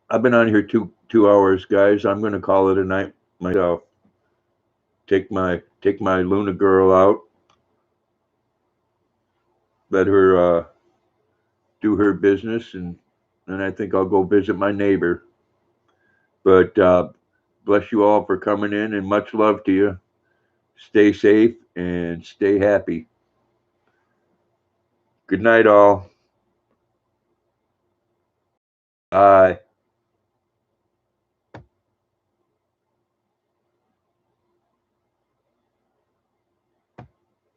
I've been on here two hours, guys. I'm gonna call it a night myself. Take my Luna girl out. Let her do her business, and I think I'll go visit my neighbor. But bless you all for coming in, and much love to you. Stay safe and stay happy. Good night, all. Bye.